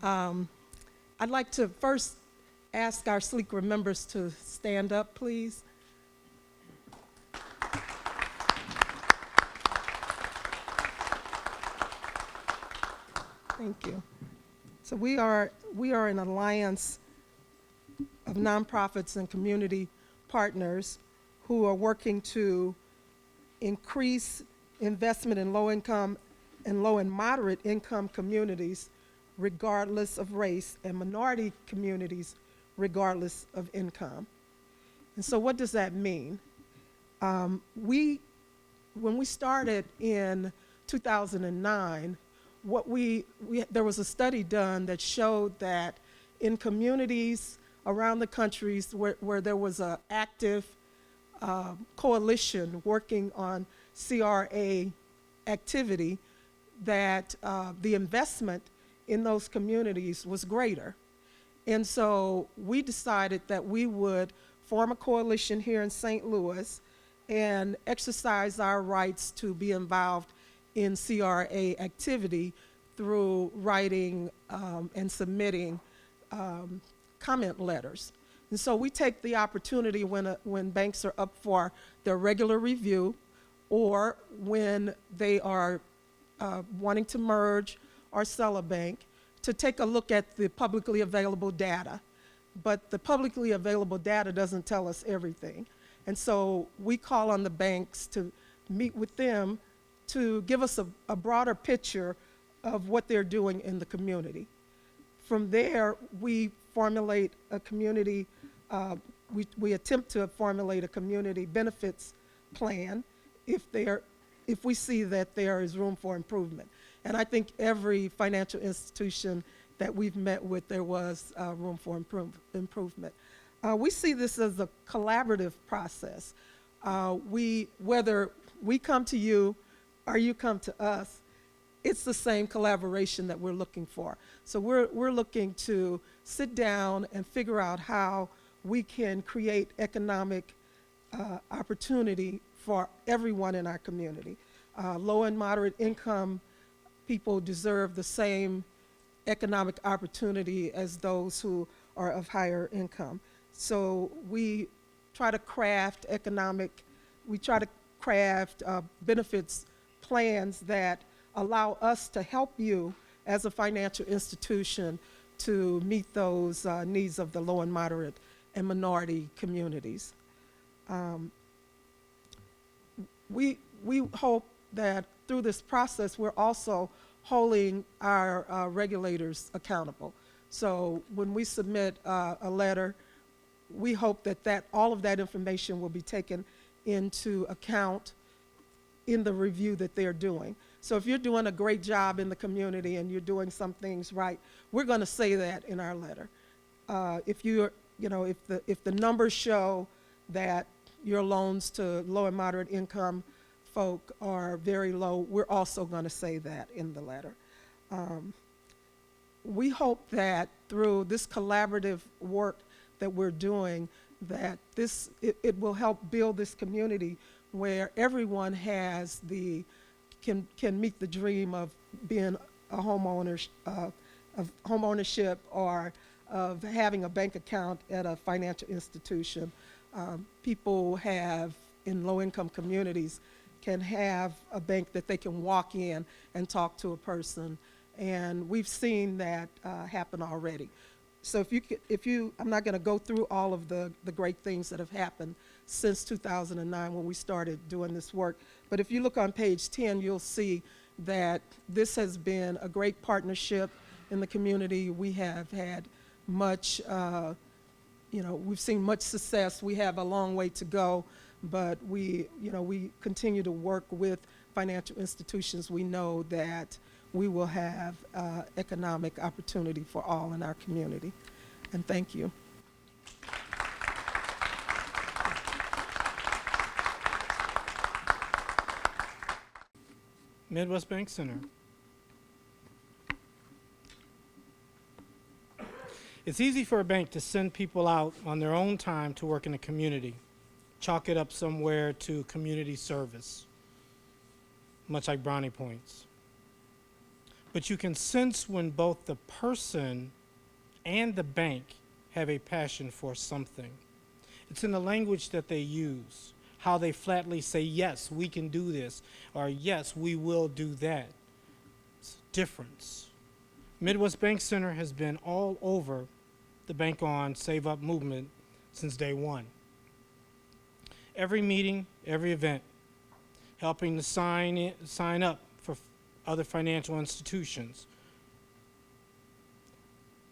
I'd like to first ask our SLECRA members to stand up, please. Thank you. So we are an alliance of nonprofits and community partners who are working to increase investment in low-income and low and moderate income communities regardless of race, and minority communities regardless of income. And so what does that mean? When we started in 2009, there was a study done that showed that in communities around the countries where there was an active coalition working on CRA activity, that the investment in those communities was greater. And so we decided that we would form a coalition here in St. Louis and exercise our rights to be involved in CRA activity through writing and submitting comment letters. And so we take the opportunity when banks are up for their regular review, or when they are wanting to merge or sell a bank, to take a look at the publicly available data. But the publicly available data doesn't tell us everything. And so we call on the banks to meet with them to give us a broader picture of what they're doing in the community. From there, we formulate a community, we attempt to formulate a community benefits plan if we see that there is room for improvement. And I think every financial institution that we've met with, there was room for improvement. We see this as a collaborative process. Whether we come to you or you come to us, it's the same collaboration that we're looking for. So we're looking to sit down and figure out how we can create economic opportunity for everyone in our community. Low and moderate income people deserve the same economic opportunity as those who are of higher income. So we try to craft benefits plans that allow us to help you as a financial institution to meet those needs of the low and moderate and minority communities. We hope that through this process, we're also holding our regulators accountable. So when we submit a letter, we hope that all of that information will be taken into account in the review that they're doing. So if you're doing a great job in the community and you're doing some things right, we're going to say that in our letter. If the numbers show that your loans to low and moderate income folk are very low, we're also going to say that in the letter. We hope that through this collaborative work that we're doing, that it will help build this community where everyone can meet the dream of being a homeowner, of homeownership, or of having a bank account at a financial institution. People in low-income communities can have a bank that they can walk in and talk to a person, and we've seen that happen already. So I'm not going to go through all of the great things that have happened since 2009 when we started doing this work, but if you look on page 10, you'll see that this has been a great partnership in the community. We have had much, we've seen much success. We have a long way to go, but we continue to work with financial institutions. We know that we will have economic opportunity for all in our community. And thank you. Midwest Bank Center. It's easy for a bank to send people out on their own time to work in the community. Chalk it up somewhere to community service, much like brownie points. But you can sense when both the person and the bank have a passion for something. It's in the language that they use, how they flatly say, yes, we can do this, or yes, we will do that. It's a difference. Midwest Bank Center has been all over the Bank On Save Up movement since day one. Every meeting, every event, helping to sign up for other financial institutions,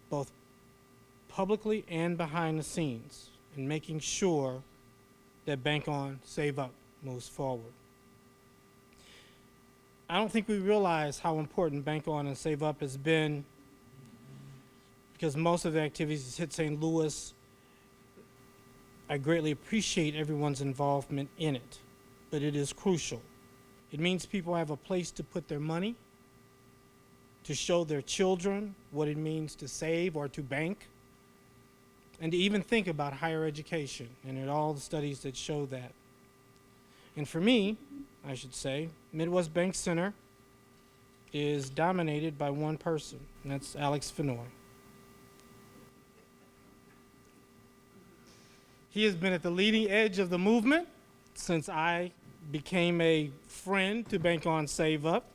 both publicly and behind the scenes, and making sure that Bank On Save Up moves forward. I don't think we realize how important Bank On and Save Up has been, because most of the activities hit St. Louis. I greatly appreciate everyone's involvement in it, but it is crucial. It means people have a place to put their money, to show their children what it means to save or to bank, and to even think about higher education, and in all the studies that show that. And for me, I should say, Midwest Bank Center is dominated by one person, and that's Alex Fenoy. He has been at the leading edge of the movement since I became a friend to Bank On Save Up.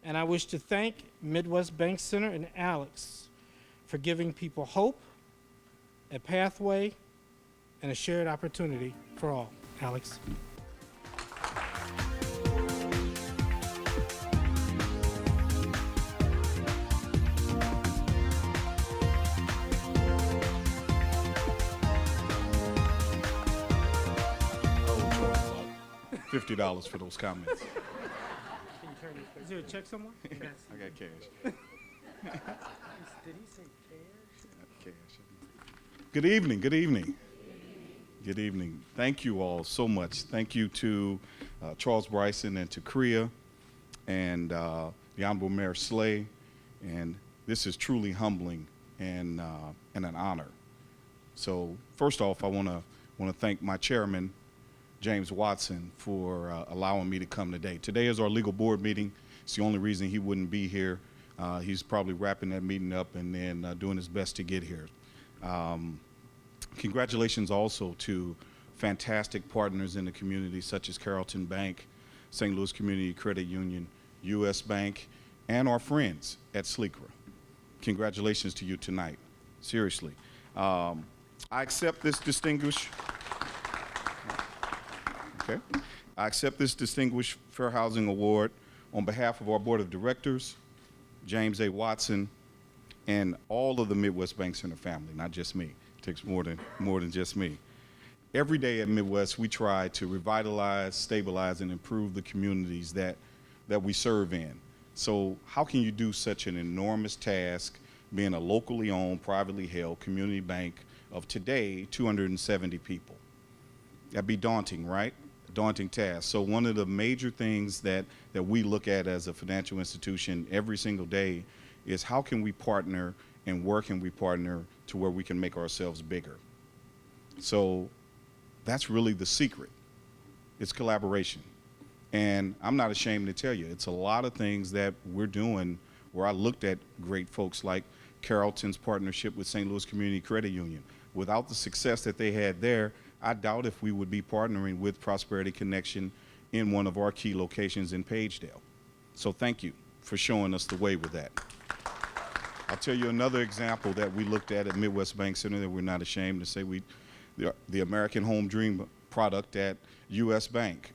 And I wish to thank Midwest Bank Center and Alex for giving people hope, a pathway, and a shared opportunity for all. Alex. $50 for those comments. Is there a check somewhere? I got cash. Did he say Cash. Good evening. Good evening. Good evening. Thank you all so much. Thank you to Charles Bryson and to CREA and the Honorable Mayor Slay. And this is truly humbling and an honor. So first off, I want to thank my chairman, James Watson, for allowing me to come today. Today is our legal board meeting. It's the only reason he wouldn't be here. He's probably wrapping that meeting up and then doing his best to get here. Congratulations also to fantastic partners in the community such as Carrollton Bank, St. Louis Community Credit Union, U.S. Bank, and our friends at CREA. Congratulations to you tonight. Seriously. I accept this distinguished Fair Housing Award on behalf of our Board of Directors, James A. Watson, and all of the Midwest Bank Center family, not just me. It takes more than just me. Every day at Midwest, we try to revitalize, stabilize, and improve the communities that we serve in. So how can you do such an enormous task being a locally owned, privately held community bank of today, 270 people? That'd be daunting, right? Daunting task. So one of the major things that we look at as a financial institution every single day is how can we partner and where can we partner to where we can make ourselves bigger. So that's really the secret. It's collaboration. And I'm not ashamed to tell you, it's a lot of things that we're doing where I looked at great folks like Carrollton's partnership with St. Louis Community Credit Union. Without the success that they had there, I doubt if we would be partnering with Prosperity Connection in one of our key locations in Pagedale. So thank you for showing us the way with that. I'll tell you another example that we looked at Midwest Bank Center that we're not ashamed to say, the American Home Dream product at U.S. Bank.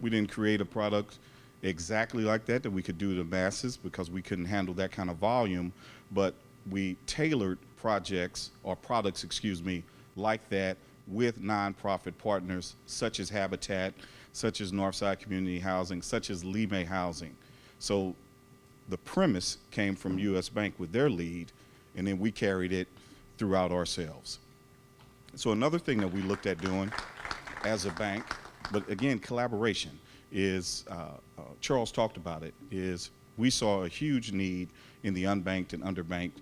We didn't create a product exactly like that we could do to masses because we couldn't handle that kind of volume, but we tailored products, like that with nonprofit partners such as Habitat, such as Northside Community Housing, such as Lime Housing. So the premise came from U.S. Bank with their lead, and then we carried it throughout ourselves. So another thing that we looked at doing as a bank, but again, collaboration, is, Charles talked about it, is we saw a huge need in the unbanked and underbanked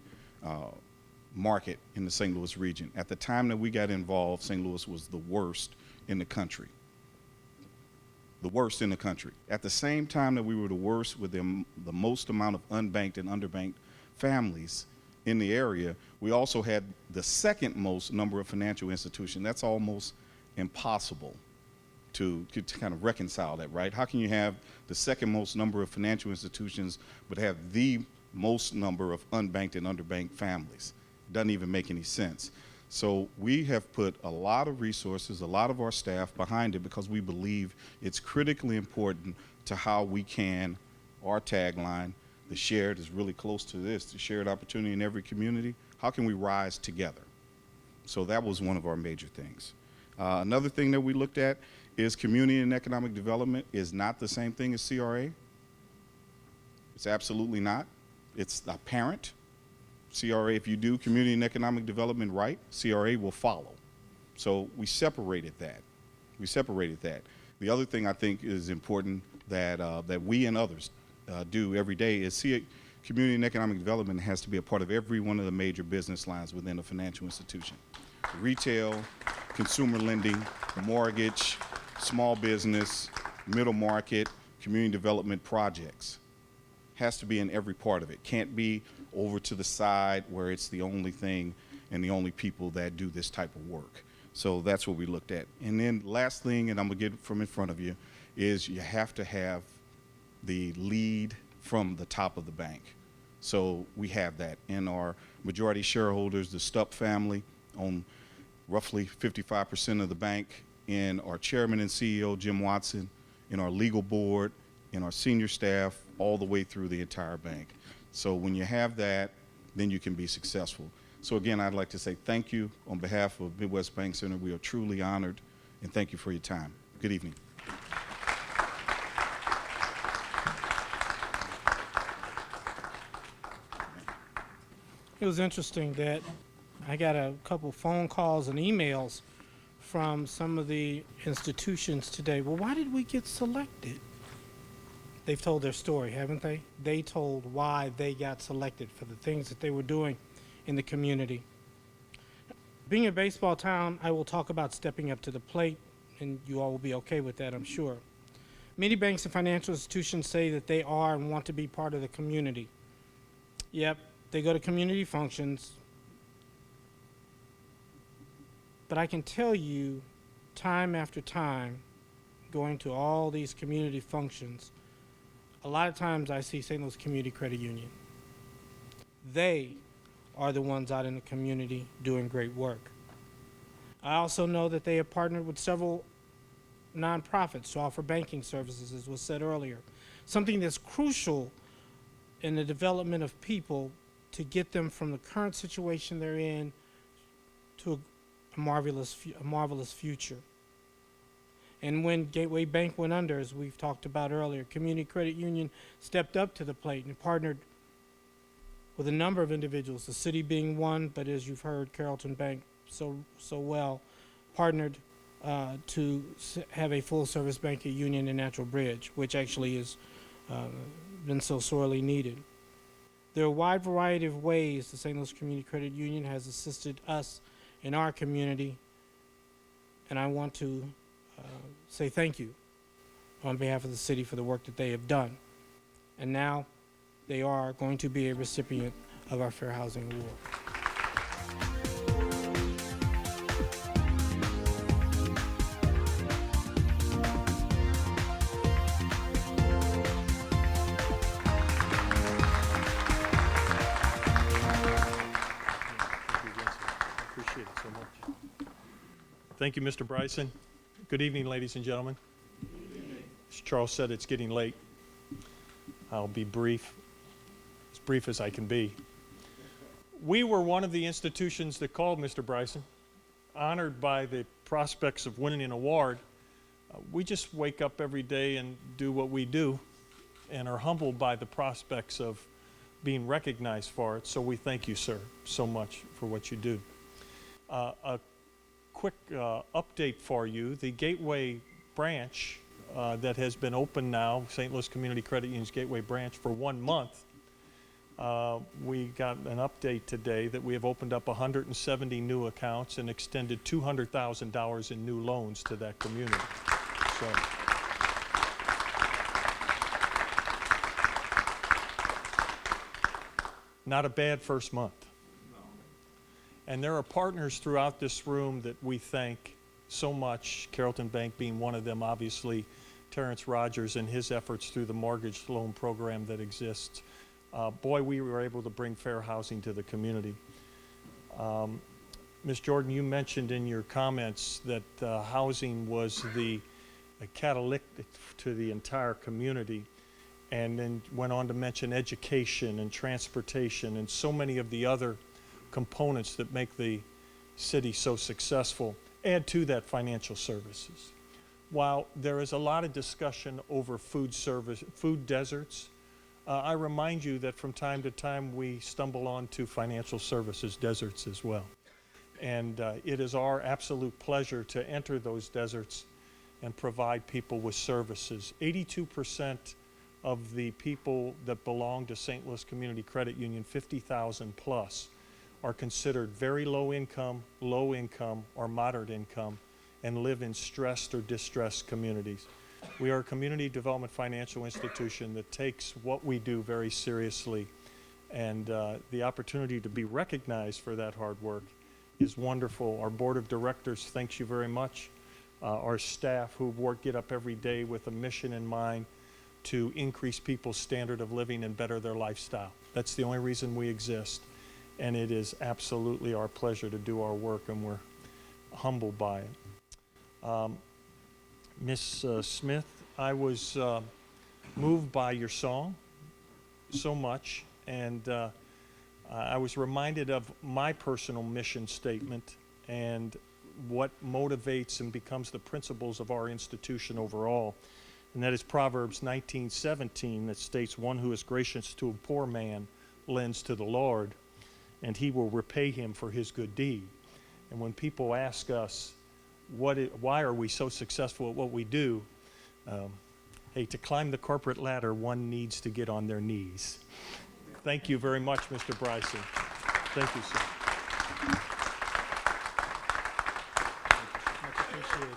market in the St. Louis region. At the time that we got involved, St. Louis was the worst in the country. The worst in the country. At the same time that we were the worst with the most amount of unbanked and underbanked families in the area, we also had the second most number of financial institutions. That's almost impossible to kind of reconcile that, right? How can you have the second most number of financial institutions but have the most number of unbanked and underbanked families? It doesn't even make any sense. So we have put a lot of resources, a lot of our staff behind it because we believe it's critically important to how we can, our tagline, the shared is really close to this, the shared opportunity in every community. How can we rise together? So that was one of our major things. Another thing that we looked at is community and economic development is not the same thing as CRA. It's absolutely not. It's apparent. CRA, if you do community and economic development right, CRA will follow. So we separated that. The other thing I think is important that we and others do every day is see community and economic development has to be a part of every one of the major business lines within a financial institution. Retail, consumer lending, mortgage, small business, middle market, community development projects. Has to be in every part of it. Can't be over to the side where it's the only thing and the only people that do this type of work. So that's what we looked at. And then last thing, and I'm gonna get it from in front of you, is you have to have the lead from the top of the bank. So we have that in our majority shareholders. The Stupp family own roughly 55% of the bank, in our chairman and CEO, Jim Watson, in our legal board, in our senior staff, all the way through the entire bank. So when you have that, then you can be successful. So again, I'd like to say thank you on behalf of Midwest Bank Center. We are truly honored, and thank you for your time. Good evening. It was interesting that I got a couple phone calls and emails from some of the institutions today. Well, why did we get selected? They've told their story, haven't they? They told why they got selected for the things that they were doing in the community. Being a baseball town, I will talk about stepping up to the plate, and you all will be okay with that, I'm sure. Many banks and financial institutions say that they are and want to be part of the community. Yep, they go to community functions. But I can tell you, time after time, going to all these community functions, a lot of times I see St. Louis Community Credit Union. They are the ones out in the community doing great work. I also know that they have partnered with several nonprofits to offer banking services, as was said earlier. Something that's crucial in the development of people to get them from the current situation they're in to a marvelous future. And when Gateway Bank went under, as we've talked about earlier, Community Credit Union stepped up to the plate and partnered with a number of individuals, the city being one, but as you've heard, Carrollton Bank so well, partnered to have a full-service bank at Union and Natural Bridge, which actually has been so sorely needed. There are a wide variety of ways the St. Louis Community Credit Union has assisted us in our community, and I want to say thank you on behalf of the city for the work that they have done. And now they are going to be a recipient of our Fair Housing Award. Appreciate it so much. Thank you, Mr. Bryson. Good evening, ladies and gentlemen. As Charles said, it's getting late. I'll be brief, as brief as I can be. We were one of the institutions that called Mr. Bryson, honored by the prospects of winning an award. We just wake up every day and do what we do and are humbled by the prospects of being recognized for it. So we thank you, sir, so much for what you do. A quick update for you. The Gateway branch that has been open now, St. Louis Community Credit Union's Gateway branch, for 1 month. We got an update today that we have opened up 170 new accounts and extended $200,000 in new loans to that community. So, not a bad first month. And there are partners throughout this room that we thank so much, Carrollton Bank being one of them, obviously, Terrence Rogers and his efforts through the mortgage loan program that exists. Boy, we were able to bring fair housing to the community. Ms. Jordan, you mentioned in your comments that housing was the catalytic to the entire community, and then went on to mention education and transportation and so many of the other components that make the city so successful. Add to that financial services. While there is a lot of discussion over food deserts, I remind you that from time to time we stumble onto financial services deserts as well. And it is our absolute pleasure to enter those deserts and provide people with services. 82% of the people that belong to St. Louis Community Credit Union, 50,000 plus, are considered very low income, or moderate income, and live in stressed or distressed communities. We are a community development financial institution that takes what we do very seriously, and the opportunity to be recognized for that hard work is wonderful. Our board of directors thanks you very much. Our staff who get up every day with a mission in mind to increase people's standard of living and better their lifestyle. That's the only reason we exist, and it is absolutely our pleasure to do our work, and we're humbled by it. Ms. Smith, I was moved by your song so much, and I was reminded of my personal mission statement and what motivates and becomes the principles of our institution overall. And that is Proverbs 19:17, that states, "One who is gracious to a poor man lends to the Lord, and he will repay him for his good deed." And when people ask us, why are we so successful at what we do? Hey, to climb the corporate ladder, one needs to get on their knees. Thank you very much, Mr. Bryson. Thank you, sir. Much appreciated.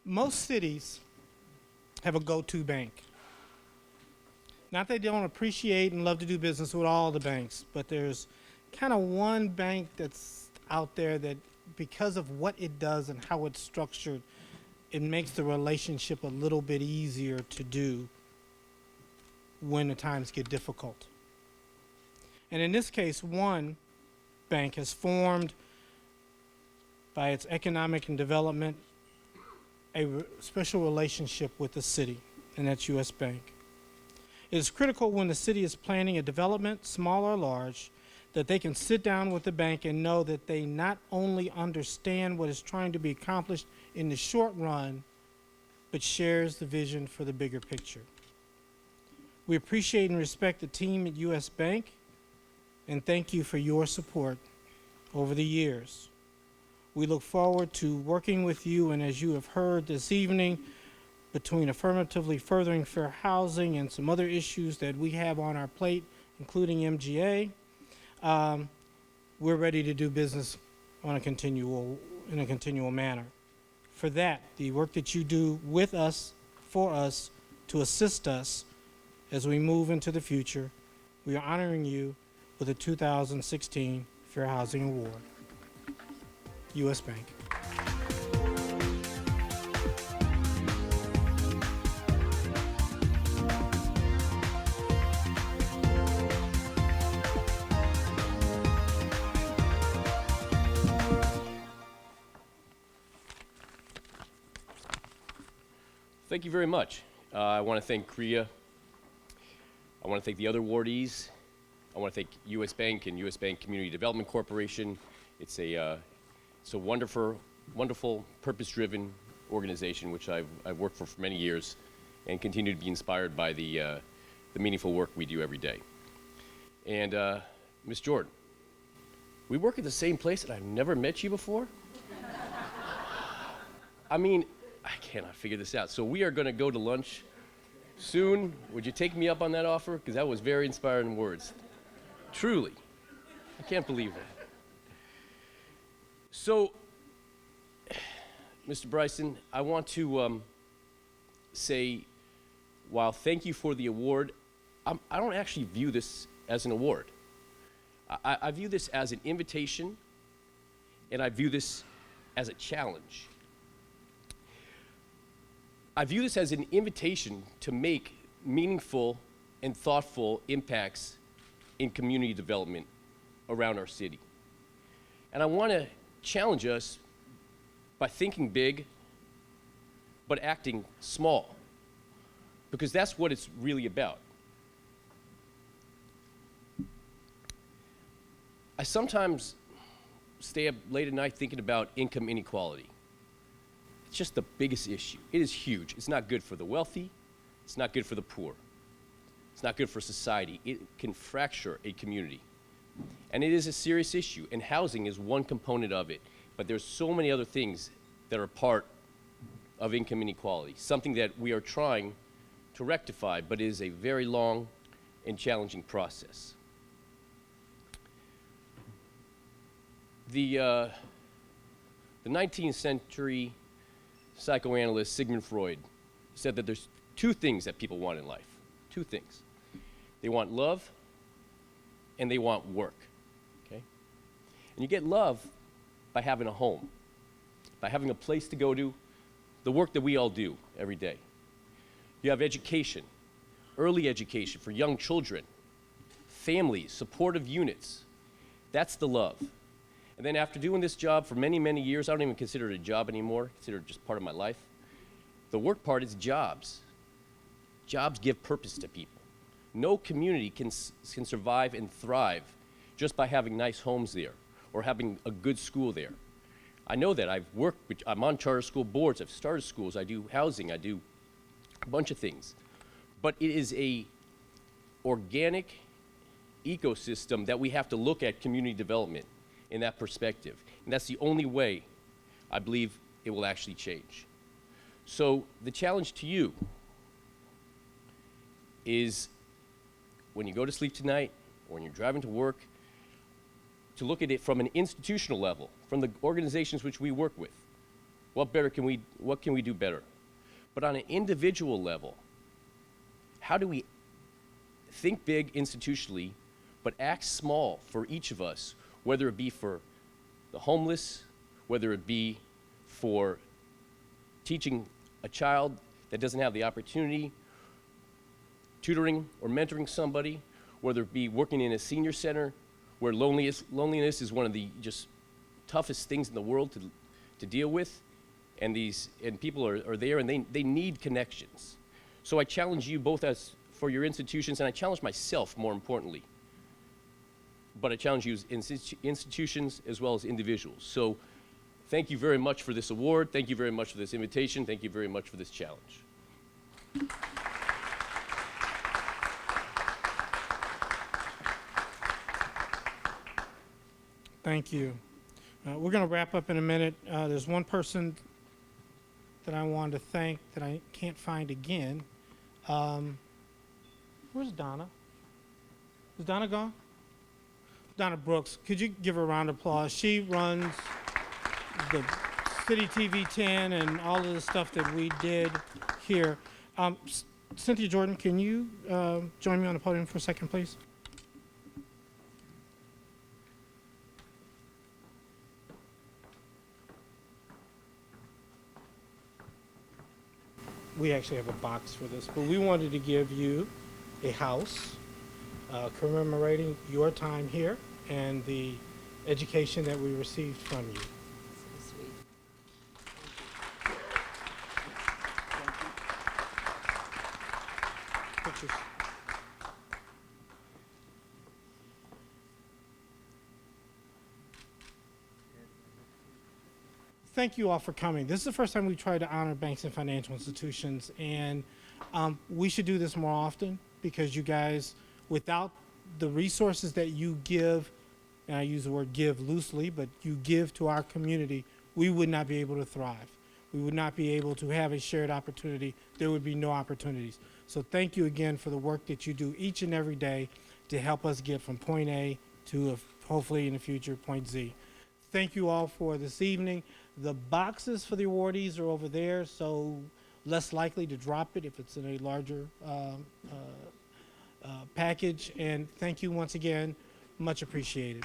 Most cities have a go-to bank. Not that they don't appreciate and love to do business with all the banks, but there's kind of one bank that's out there that, because of what it does and how it's structured, it makes the relationship a little bit easier to do when the times get difficult. And in this case, one bank has formed, by its economic and development, a special relationship with the city, and that's U.S. Bank. It is critical when the city is planning a development, small or large, that they can sit down with the bank and know that they not only understand what is trying to be accomplished in the short run, but shares the vision for the bigger picture. We appreciate and respect the team at U.S. Bank, and thank you for your support over the years. We look forward to working with you, and as you have heard this evening, between affirmatively furthering fair housing and some other issues that we have on our plate, including MGA, we're ready to do business in a continual manner. For that, the work that you do with us, for us, to assist us as we move into the future, we are honoring you with a 2016 Fair Housing Award. U.S. Bank. Thank you very much. I want to thank CREA. I want to thank the other awardees. I want to thank U.S. Bank and U.S. Bank Community Development Corporation. It's a wonderful, purpose-driven organization which I've worked for many years, and continue to be inspired by the meaningful work we do every day. And Ms. Jordan, we work at the same place, and I've never met you before. I mean, I cannot figure this out. So we are going to go to lunch soon. Would you take me up on that offer? Because that was very inspiring words. Truly. I can't believe that. So, Mr. Bryson, I want to say, while thank you for the award, I don't actually view this as an award. I view this as an invitation, and I view this as a challenge. I view this as an invitation to make meaningful and thoughtful impacts in community development around our city. And I want to challenge us by thinking big, but acting small, because that's what it's really about. I sometimes stay up late at night thinking about income inequality. It's just the biggest issue. It is huge. It's not good for the wealthy. It's not good for the poor. It's not good for society. It can fracture a community. And it is a serious issue, and housing is one component of it. But there's so many other things that are part of income inequality, something that we are trying to rectify, but it is a very long and challenging process. The 19th century psychoanalyst Sigmund Freud said that there's two things that people want in life. Two things. They want love and they want work. Okay? And you get love by having a home, by having a place to go to, the work that we all do every day. You have education, early education for young children, families, supportive units. That's the love. And then after doing this job for many, many years, I don't even consider it a job anymore, consider it just part of my life. The work part is jobs. Jobs give purpose to people. No community can survive and thrive just by having nice homes there or having a good school there. I know that. I'm on charter school boards, I've started schools, I do housing, I do a bunch of things. But it is a organic ecosystem that we have to look at community development in that perspective. And that's the only way I believe it will actually change. So the challenge to you is when you go to sleep tonight or when you're driving to work, to look at it from an institutional level, from the organizations which we work with. What can we do better? But on an individual level, how do we think big institutionally, but act small for each of us, whether it be for the homeless, whether it be for teaching a child that doesn't have the opportunity, tutoring or mentoring somebody, whether it be working in a senior center where loneliness is one of the just toughest things in the world to deal with, and people are there and they need connections. So I challenge you both as for your institutions, and I challenge myself more importantly, but I challenge you as institutions as well as individuals. So thank you very much for this award, thank you very much for this invitation, thank you very much for this challenge. Thank you. We're going to wrap up in a minute. There's one person that I wanted to thank that I can't find again. Where's Donna? Is Donna gone? Donna Brooks. Could you give her a round of applause? She runs the City TV 10 and all of the stuff that we did here. Cynthia Jordan, can you join me on the podium for a second, please? We actually have a box for this, but we wanted to give you a house commemorating your time here and the education that we received from you. So sweet. Pictures. Thank you all for coming. This is the first time we tried to honor banks and financial institutions, and we should do this more often because you guys, without the resources that you give, and I use the word give loosely, but you give to our community, we would not be able to thrive. We would not be able to have a shared opportunity. There would be no opportunities. So thank you again for the work that you do each and every day to help us get from point A to hopefully in the future, point Z. Thank you all for this evening. The boxes for the awardees are over there, so less likely to drop it if it's in a larger package. And thank you once again. Much appreciated.